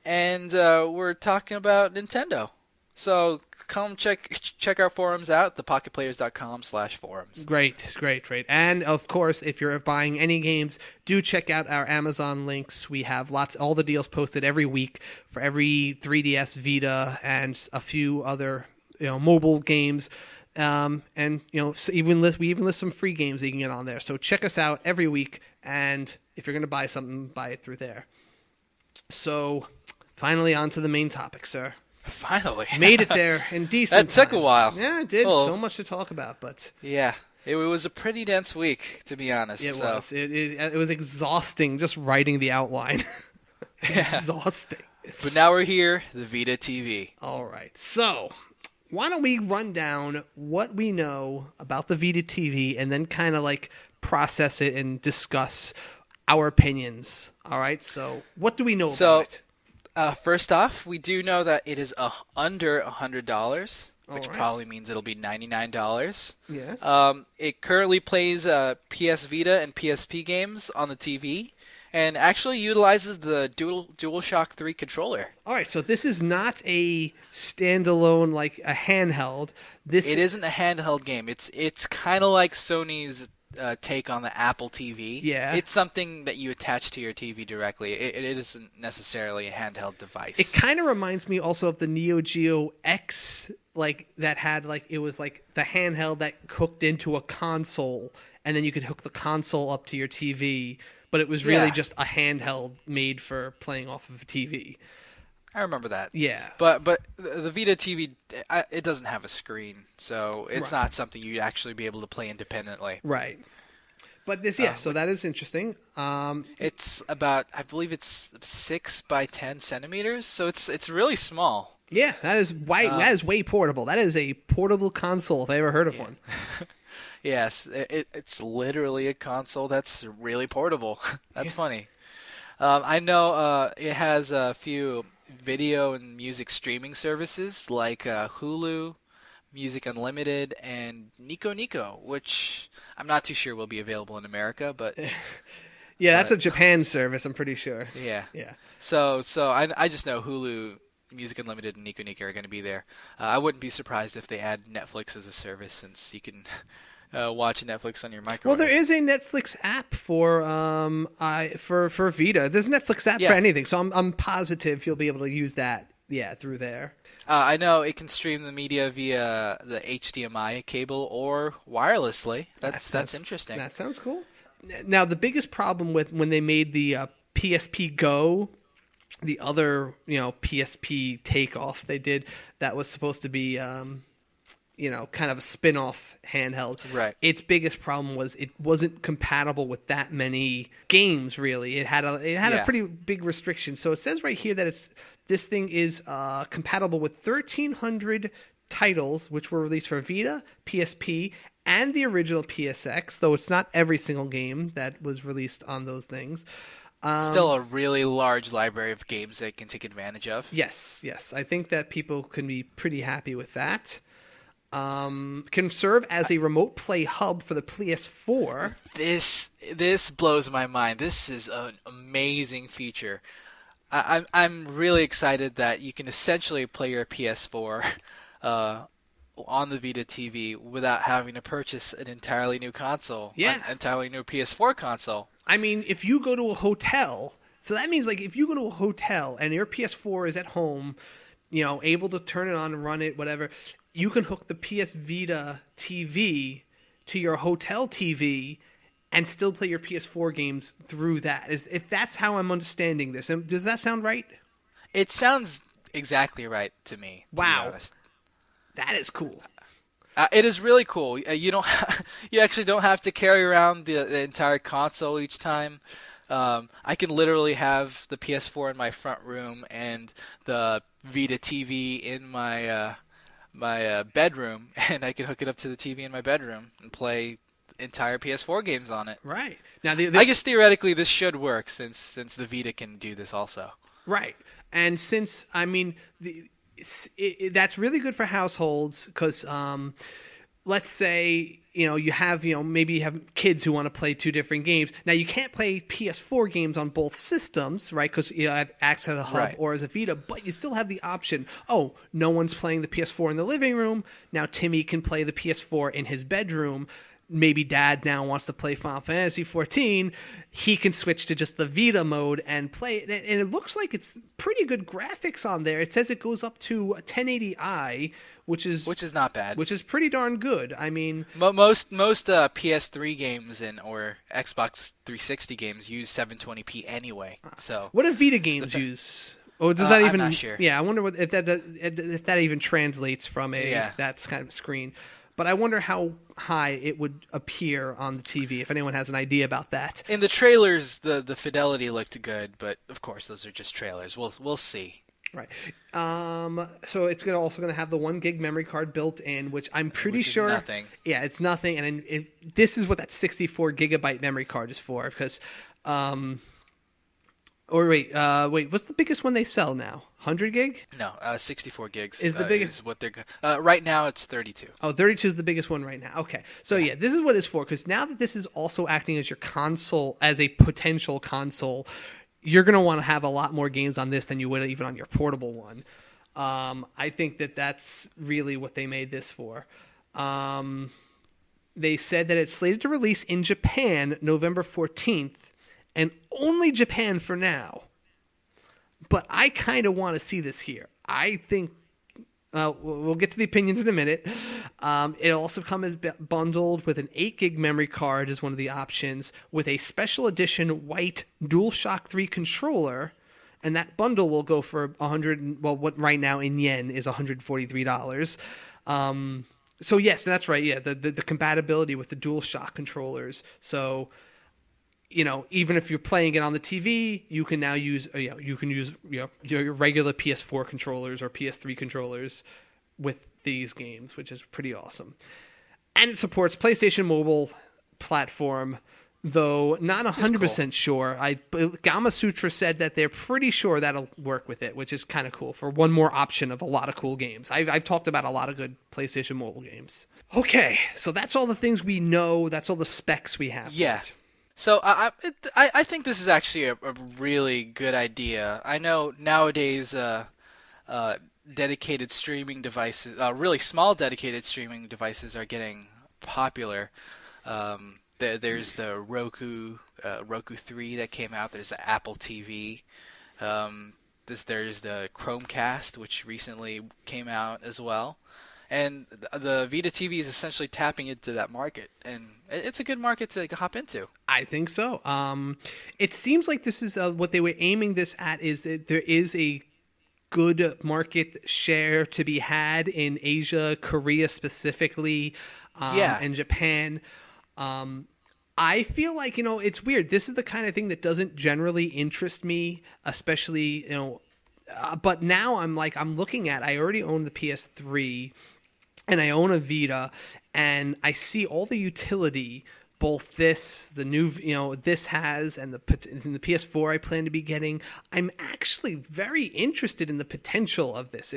And we're talking about Nintendo. So come check our forums out, thepocketplayers.com/forums. Great. And of course, if you're buying any games, do check out our Amazon links. We have all the deals posted every week for every 3DS, Vita, and a few other mobile games. And so we even list some free games that you can get on there. So check us out every week, and if you're going to buy something, buy it through there. So finally on to the main topic, sir. Finally. Made it there in decent That took time. a while. Yeah, it did. Well, so much to talk about, but yeah. It was a pretty dense week, to be honest. it was. It was exhausting just writing the outline. Yeah. Exhausting. But now we're here, the Vita TV. All right. So why don't we run down what we know about the Vita TV and then kind of like process it and discuss our opinions. All right. So what do we know about it? First off, we do know that it is under $100, which All right. probably means it'll be $99. Yes. It currently plays PS Vita and PSP games on the TV, and actually utilizes the DualShock 3 controller. All right. So this is not a standalone like a handheld. It isn't a handheld game. It's kind of like Sony's take on the Apple TV. Yeah. It's something that you attach to your TV directly. It isn't necessarily a handheld device. It kind of reminds me also of the Neo Geo X, like that had like it was like the handheld that hooked into a console, and then you could hook the console up to your TV, but it was really just a handheld made for playing off of a TV. I remember that. Yeah. But the Vita TV, it doesn't have a screen, so it's not something you'd actually be able to play independently. Right. But this, so that is interesting. It's about, I believe it's 6 by 10 centimeters, so it's really small. Yeah, that is way portable. That is a portable console if I ever heard of one. Yes, it's literally a console that's really portable. That's funny. I know it has a few video and music streaming services like Hulu, Music Unlimited, and Nico Nico, which I'm not too sure will be available in America, but yeah, that's a Japan service, I'm pretty sure. Yeah. Yeah. So I just know Hulu, Music Unlimited, and Nico Nico are going to be there. I wouldn't be surprised if they add Netflix as a service, since you can watch Netflix on your microwave. Well, there is a Netflix app for Vita. There's a Netflix app for anything, so I'm positive you'll be able to use that. Yeah, through there. I know it can stream the media via the HDMI cable or wirelessly. That's interesting. That sounds cool. Now, the biggest problem with when they made the PSP Go, the other PSP takeoff they did, that was supposed to be kind of a spin-off handheld. Right. Its biggest problem was it wasn't compatible with that many games. Really, it had a pretty big restriction. So it says right here that this thing is compatible with 1,300 titles, which were released for Vita, PSP, and the original PSX. Though it's not every single game that was released on those things. Still a really large library of games that it can take advantage of. Yes. I think that people can be pretty happy with that. Can serve as a remote play hub for the PS4. This blows my mind. This is an amazing feature. I'm really excited that you can essentially play your PS4 on the Vita TV without having to purchase an entirely new console. Yeah. An entirely new PS4 console. I mean, if you go to a hotel, so that means like if you go to a hotel and your PS4 is at home, able to turn it on and run it, whatever, you can hook the PS Vita TV to your hotel TV and still play your PS4 games through that. If that's how I'm understanding this. Does that sound right? It sounds exactly right to me, to be honest. That is cool. It is really cool. You actually don't have to carry around the entire console each time. I can literally have the PS4 in my front room and the Vita TV in my bedroom, and I can hook it up to the TV in my bedroom and play entire PS4 games on it. Right. Now, I guess theoretically this should work since the Vita can do this also. Right. And since, I mean, that's really good for households because let's say, you have, maybe you have kids who want to play two different games. Now, you can't play PS4 games on both systems, right? Because you have access as a hub or as a Vita, but you still have the option, no one's playing the PS4 in the living room. Now, Timmy can play the PS4 in his bedroom. maybe dad now wants to play Final Fantasy 14, he can switch to just the Vita mode and play it. And it looks like it's pretty good graphics on there. It says it goes up to 1080i, which is not bad. Which is pretty darn good. I mean, most PS3 games or Xbox 360 games use 720p anyway. So what do Vita games use? Oh, does that even? I'm not sure. Yeah, I wonder if that even translates from that kind of screen. But I wonder how high it would appear on the TV, if anyone has an idea about that. In the trailers, the fidelity looked good, but of course those are just trailers. We'll see. Right. So it's also gonna have the 1 gig memory card built in, which I'm pretty sure. Nothing. Yeah, it's nothing, and this is what that 64 gigabyte memory card is for, because. Or wait, what's the biggest one they sell now? 100 gig? No, 64 gigs is the biggest. Is what they're right now. It's 32. Oh, 32 is the biggest one right now. Okay, so yeah, this is what it's for. Because now that this is also acting as your console, as a potential console, you're gonna want to have a lot more games on this than you would even on your portable one. I think that's really what they made this for. They said that it's slated to release in Japan November 14th. And only Japan for now. But I kind of want to see this here. I think we'll get to the opinions in a minute. It'll also come as bundled with an 8 gig memory card as one of the options, with a special edition white DualShock 3 controller, and that bundle will go for what right now in yen is $143. So yes, that's right. Yeah, the compatibility with the DualShock controllers. So. Even if you're playing it on the TV, you can now use your regular PS4 controllers or PS3 controllers with these games, which is pretty awesome. And it supports PlayStation Mobile platform, though not 100% sure. Gamma Sutra said that they're pretty sure that'll work with it, which is kind of cool for one more option of a lot of cool games. I've talked about a lot of good PlayStation Mobile games. Okay, so that's all the things we know. That's all the specs we have. Yeah. So I think this is actually a really good idea. I know nowadays dedicated streaming devices, really small dedicated streaming devices, are getting popular. There's the Roku 3 that came out. There's the Apple TV. There's the Chromecast, which recently came out as well. And the Vita TV is essentially tapping into that market, and it's a good market to hop into. I think so. It seems like this is what they were aiming this at, is that there is a good market share to be had in Asia, Korea specifically, and Japan. I feel like, it's weird. This is the kind of thing that doesn't generally interest me, especially, but now I'm looking at, I already own the PS3 and I own a Vita, and I see all the utility both the new, this has, and the PS4 I plan to be getting. I'm actually very interested in the potential of this.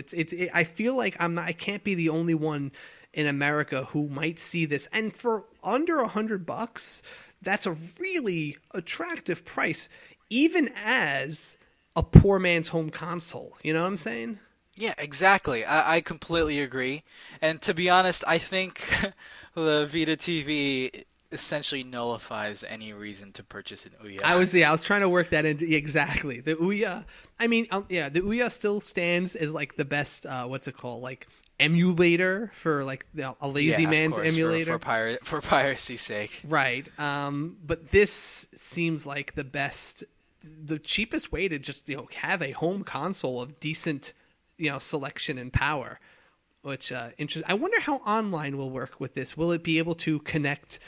I feel like I can't be the only one in America who might see this. And for under $100, that's a really attractive price, even as a poor man's home console. You know what I'm saying? Yeah, exactly. I completely agree. And to be honest, I think the Vita TV essentially nullifies any reason to purchase an Ouya. I was trying to work that into exactly the Ouya. I mean, the Ouya still stands as like the best. What's it called? Like emulator for like a lazy man's emulator for piracy's sake. Right. But this seems like the cheapest way to just have a home console of decent selection and power, which I wonder how online will work with this. Will it be able to connect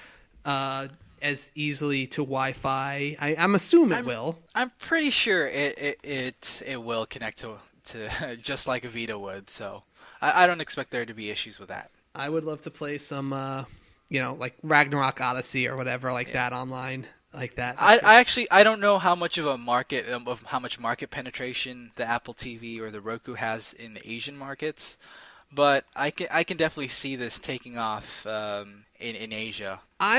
as easily to Wi-Fi? I'm assuming it will. I'm pretty sure it will connect to just like a Vita would. So I don't expect there to be issues with that. I would love to play some like Ragnarok Odyssey or whatever that online. Like that. I don't know how much market penetration the Apple TV or the Roku has in the Asian markets, but I can definitely see this taking off in Asia. I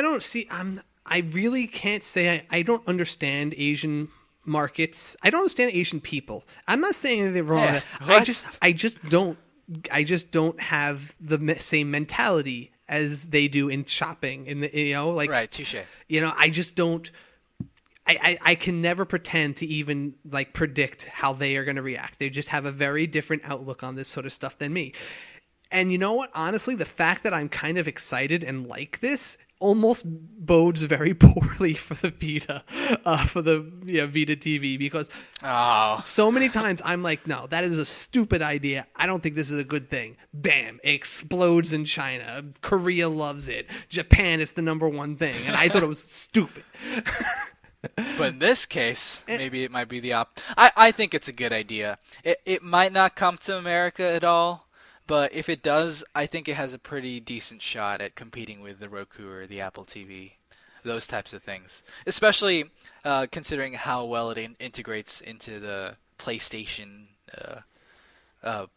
really can't say I don't understand Asian markets. I don't understand Asian people. I'm not saying anything wrong. Yeah, I just don't have the same mentality as they do in shopping. In the, like, Right, touche. I just don't. I can never pretend to even like predict how they are going to react. They just have a very different outlook on this sort of stuff than me. And you know what? Honestly, the fact that I'm kind of excited and like this almost bodes very poorly for the Vita, for the Vita TV, because so many times I'm like, no, that is a stupid idea. I don't think this is a good thing. Bam, it explodes in China. Korea loves it. Japan, it's the #1 thing. And I thought it was stupid. But in this case, maybe it might be the I think it's a good idea. It might not come to America at all, but if it does, I think it has a pretty decent shot at competing with the Roku or the Apple TV, those types of things. Especially considering how well it integrates into the PlayStation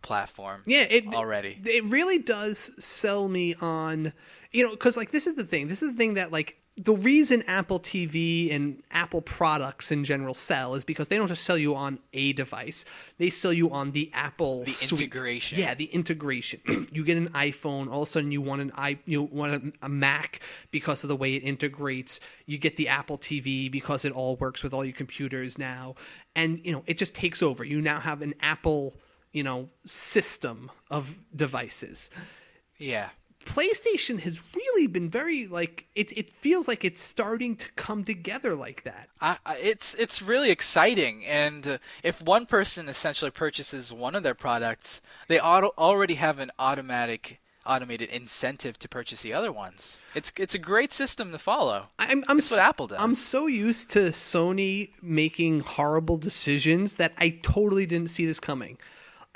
platform. Yeah, already. It really does sell me on, because like this is the thing. This is the thing that like. The reason Apple TV and Apple products in general sell is because they don't just sell you on a device. They sell you on the Apple suite. Integration. Yeah, the integration. You get an iPhone, all of a sudden you want a Mac because of the way it integrates. You get the Apple TV because it all works with all your computers now. And, it just takes over. You now have an Apple, system of devices. Yeah. PlayStation has really been very like it feels like it's starting to come together like that. It's really exciting, and if one person essentially purchases one of their products, they already have an automated incentive to purchase the other ones. It's a great system to follow. It's what Apple does. I'm so used to Sony making horrible decisions that I totally didn't see this coming.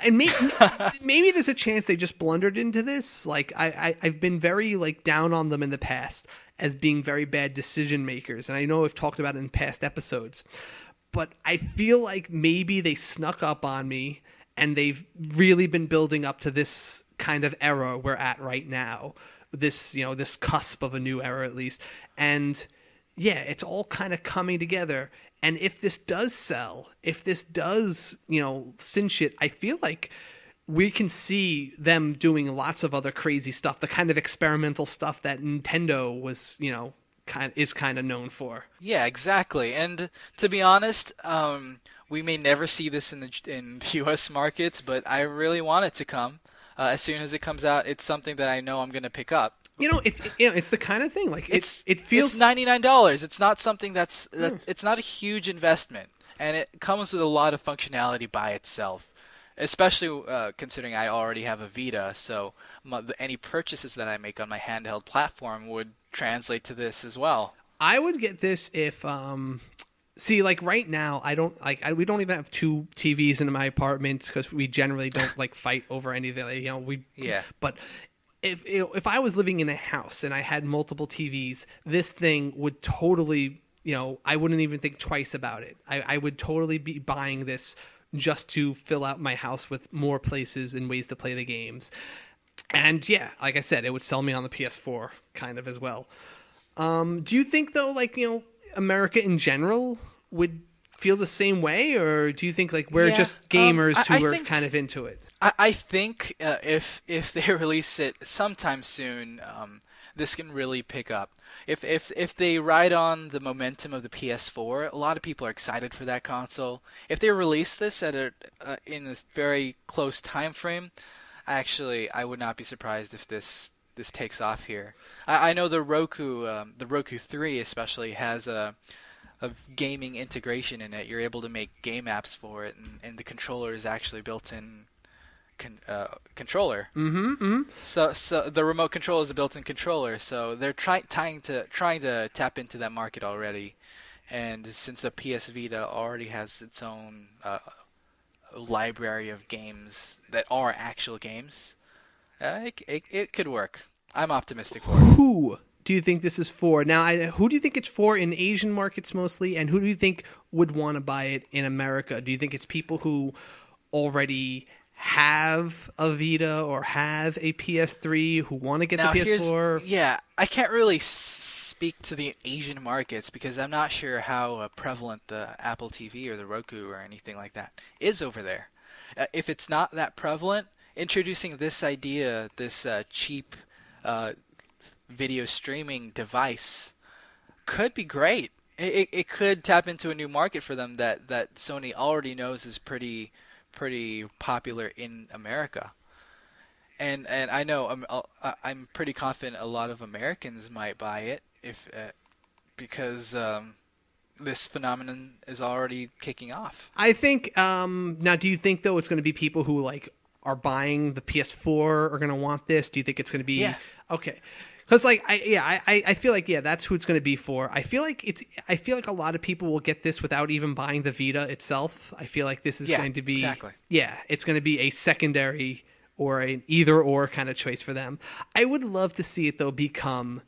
And maybe there's a chance they just blundered into this. Like I've been very like down on them in the past as being very bad decision makers, and I know I've talked about it in past episodes. But I feel like maybe they snuck up on me, and they've really been building up to this kind of era we're at right now. This this cusp of a new era at least, and yeah, it's all kind of coming together. And if this does sell, if this does, cinch it, I feel like we can see them doing lots of other crazy stuff, the kind of experimental stuff that Nintendo was, kind of known for. Yeah, exactly. And to be honest, we may never see this in the U.S. markets, but I really want it to come. As soon as it comes out, it's something that I know I'm going to pick up. It's the kind of thing like it feels. It's $99. It's not something it's not a huge investment, and it comes with a lot of functionality by itself. Especially considering I already have a Vita, so any purchases that I make on my handheld platform would translate to this as well. I would get this if see, like right now, we don't even have two TVs in my apartment because we generally don't like fight over any of it. Yeah. But if I was living in a house and I had multiple TVs, this thing would totally, I wouldn't even think twice about it. I would totally be buying this just to fill out my house with more places and ways to play the games. And yeah, like I said, it would sell me on the PS4 kind of as well. Do you think though, like, America in general would feel the same way, or do you think like we're just gamers who are kind of into it? I think if they release it sometime soon, this can really pick up. If they ride on the momentum of the PS4, a lot of people are excited for that console. If they release this in this very close time frame, I would not be surprised if this takes off here. I know the Roku 3 especially has a gaming integration in it. You're able to make game apps for it, and the controller is actually built-in controller. Mm-hmm. So the remote control is a built-in controller. So they're trying to tap into that market already. And since the PS Vita already has its own library of games that are actual games, it could work. I'm optimistic for it. Who do you think this is for? Now, who do you think it's for in Asian markets mostly, and who do you think would want to buy it in America? Do you think it's people who already have a Vita or have a PS3 who want to get the PS4? Yeah, I can't really speak to the Asian markets because I'm not sure how prevalent the Apple TV or the Roku or anything like that is over there. If it's not that prevalent, introducing this idea, this cheap video streaming device could be great. It could tap into a new market for them that Sony already knows is pretty popular in America. And I know I'm pretty confident a lot of Americans might buy it if because this phenomenon is already kicking off. I think now, do you think though it's going to be people who like are buying the PS4 are going to want this? Do you think it's going to be okay? Because like I feel like that's who it's going to be for. I feel like a lot of people will get this without even buying the Vita itself. I feel like this is going to be exactly. It's going to be a secondary or an either or kind of choice for them. I would love to see it though become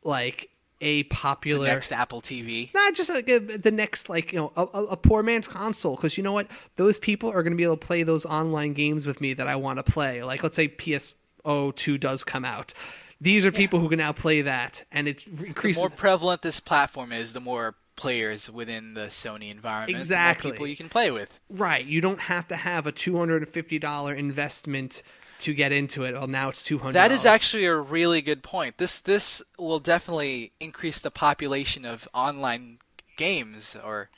like a popular the next Apple TV. Not just like the next like a poor man's console, because you know what, those people are going to be able to play those online games with me that I want to play. Like let's say PS2 does come out. These are people who can now play that, and it increases. The more prevalent this platform is, the more players within the Sony environment, exactly. the more people you can play with. Right. You don't have to have a $250 investment to get into it. Well, now it's $200. That is actually a really good point. This will definitely increase the population of online games or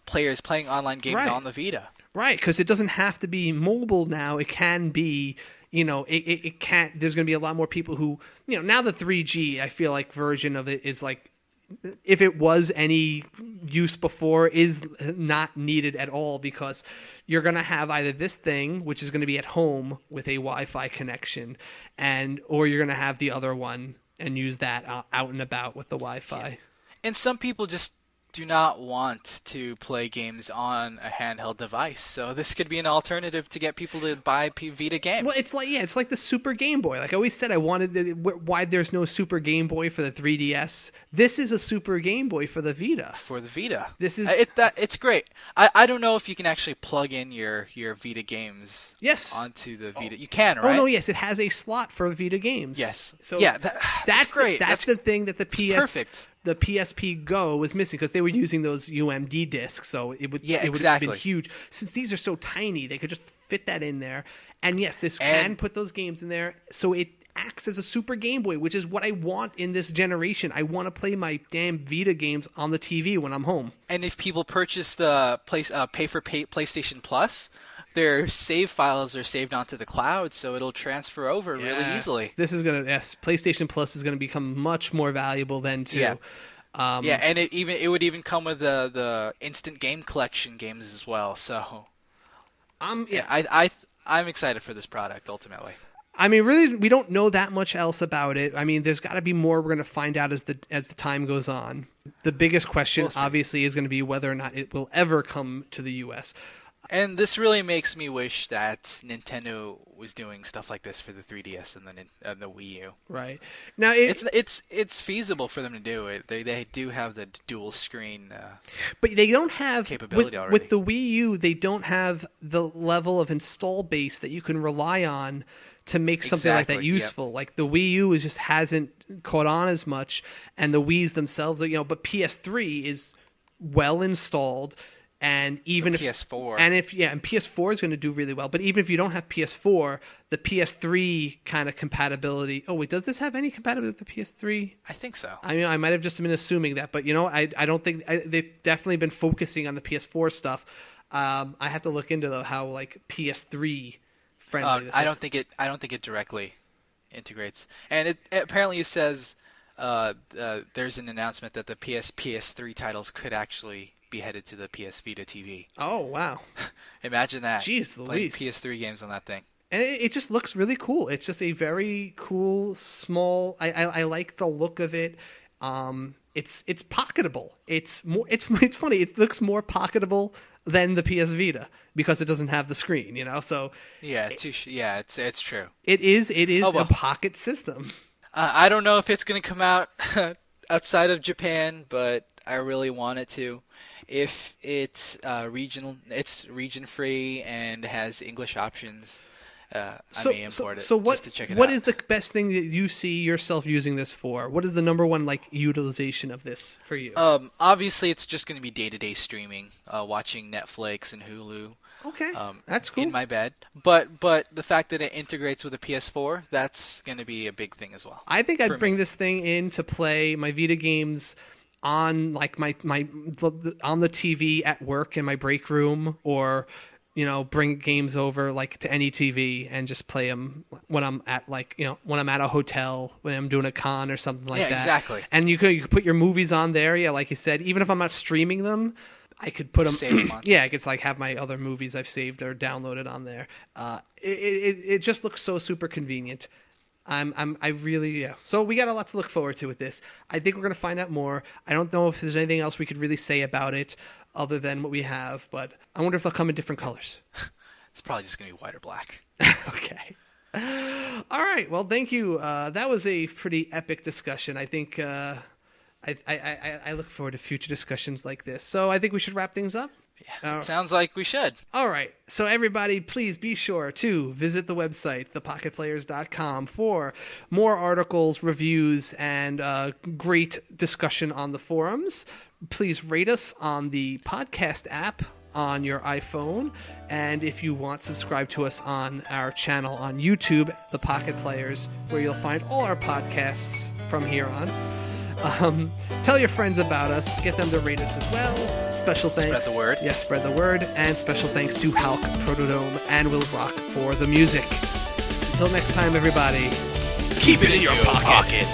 players playing online games on the Vita. Right, because it doesn't have to be mobile now. It can be. It can't. There's going to be a lot more people who, now the 3G, I feel like version of it is like, if it was any use before, is not needed at all, because you're going to have either this thing, which is going to be at home with a Wi-Fi connection, or you're going to have the other one and use that out and about with the Wi-Fi. Yeah. And some people just do not want to play games on a handheld device, so this could be an alternative to get people to buy Vita games. Well, it's like the Super Game Boy. Like I always said, I wanted why there's no Super Game Boy for the 3DS. This is a Super Game Boy for the Vita. For the Vita, this is it's great. I don't know if you can actually plug in your Vita games. Onto the Vita. You can, right? Oh no, yes, it has a slot for Vita games. Yes. So that's great. That's the thing that the perfect. The PSP Go was missing, because they were using those UMD discs, so it would have been huge. Since these are so tiny, they could just fit that in there. And yes, this can put those games in there, so it acts as a Super Game Boy, which is what I want in this generation. I want to play my damn Vita games on the TV when I'm home. And if people purchase the PlayStation Plus, their save files are saved onto the cloud, so it'll transfer over really easily. This is PlayStation Plus is gonna become much more valuable then too. Yeah. And it would even come with the instant game collection games as well. So, I'm excited for this product ultimately. I mean, really, we don't know that much else about it. I mean, there's got to be more we're going to find out as the time goes on. The biggest question, obviously, is going to be whether or not it will ever come to the U.S. And this really makes me wish that Nintendo was doing stuff like this for the 3DS and the Wii U. Right. Now it's feasible for them to do it. They do have the dual screen but they don't have capability already. With the Wii U, they don't have the level of install base that you can rely on to make something like that useful. Yep. Like the Wii U just hasn't caught on as much, and the Wiis themselves, but PS3 is well installed. And even PS4. And PS4 is going to do really well. But even if you don't have PS4, the PS3 kind of compatibility. Oh wait, does this have any compatibility with the PS3? I think so. I mean, I might have just been assuming that, but I don't think they've definitely been focusing on the PS4 stuff. I have to look into how like PS3 friendly. I don't think it directly integrates. And it apparently says there's an announcement that the PS3 titles could actually be headed to the PS Vita TV. Oh wow! Imagine that. Jeez Louise. Playing PS3 games on that thing. And it just looks really cool. It's just a very cool, small. I like the look of it. It's pocketable. It's funny. It looks more pocketable than the PS Vita because it doesn't have the screen. So it's true. It is a pocket system. I don't know if it's going to come out outside of Japan, but I really want it to. If it's region free and has English options, I may import it just to check it out. What is the best thing that you see yourself using this for? What is the number one utilization of this for you? Obviously, it's just going to be day-to-day streaming, watching Netflix and Hulu. Okay, that's cool. In my bed. But the fact that it integrates with a PS4, that's going to be a big thing as well. I think I'd bring this thing in to play my Vita games on like my on the TV at work in my break room, or bring games over like to any TV and just play them when I'm at when I'm at a hotel, when I'm doing a con or something like that. Yeah, exactly. And you could put your movies on there, yeah, like you said. Even if I'm not streaming them, I could put them. Save them on. Yeah, I could like have my other movies I've saved or downloaded on there. It just looks so super convenient. I really, yeah. So we got a lot to look forward to with this. I think we're going to find out more. I don't know if there's anything else we could really say about it other than what we have, but I wonder if they'll come in different colors. It's probably just going to be white or black. Okay. All right. Well, thank you. That was a pretty epic discussion. I think I look forward to future discussions like this. So I think we should wrap things up. Yeah, it sounds like we should. All right. So everybody, please be sure to visit the website, thepocketplayers.com, for more articles, reviews, and great discussion on the forums. Please rate us on the podcast app on your iPhone. And if you want, subscribe to us on our channel on YouTube, The Pocket Players, where you'll find all our podcasts from here on. Tell your friends about us. Get them to rate us as well. Special thanks. Spread the word. Yes, spread the word. And special thanks to Hulk, Protodome, and Will Rock for the music. Until next time, everybody, Keep it in your pocket.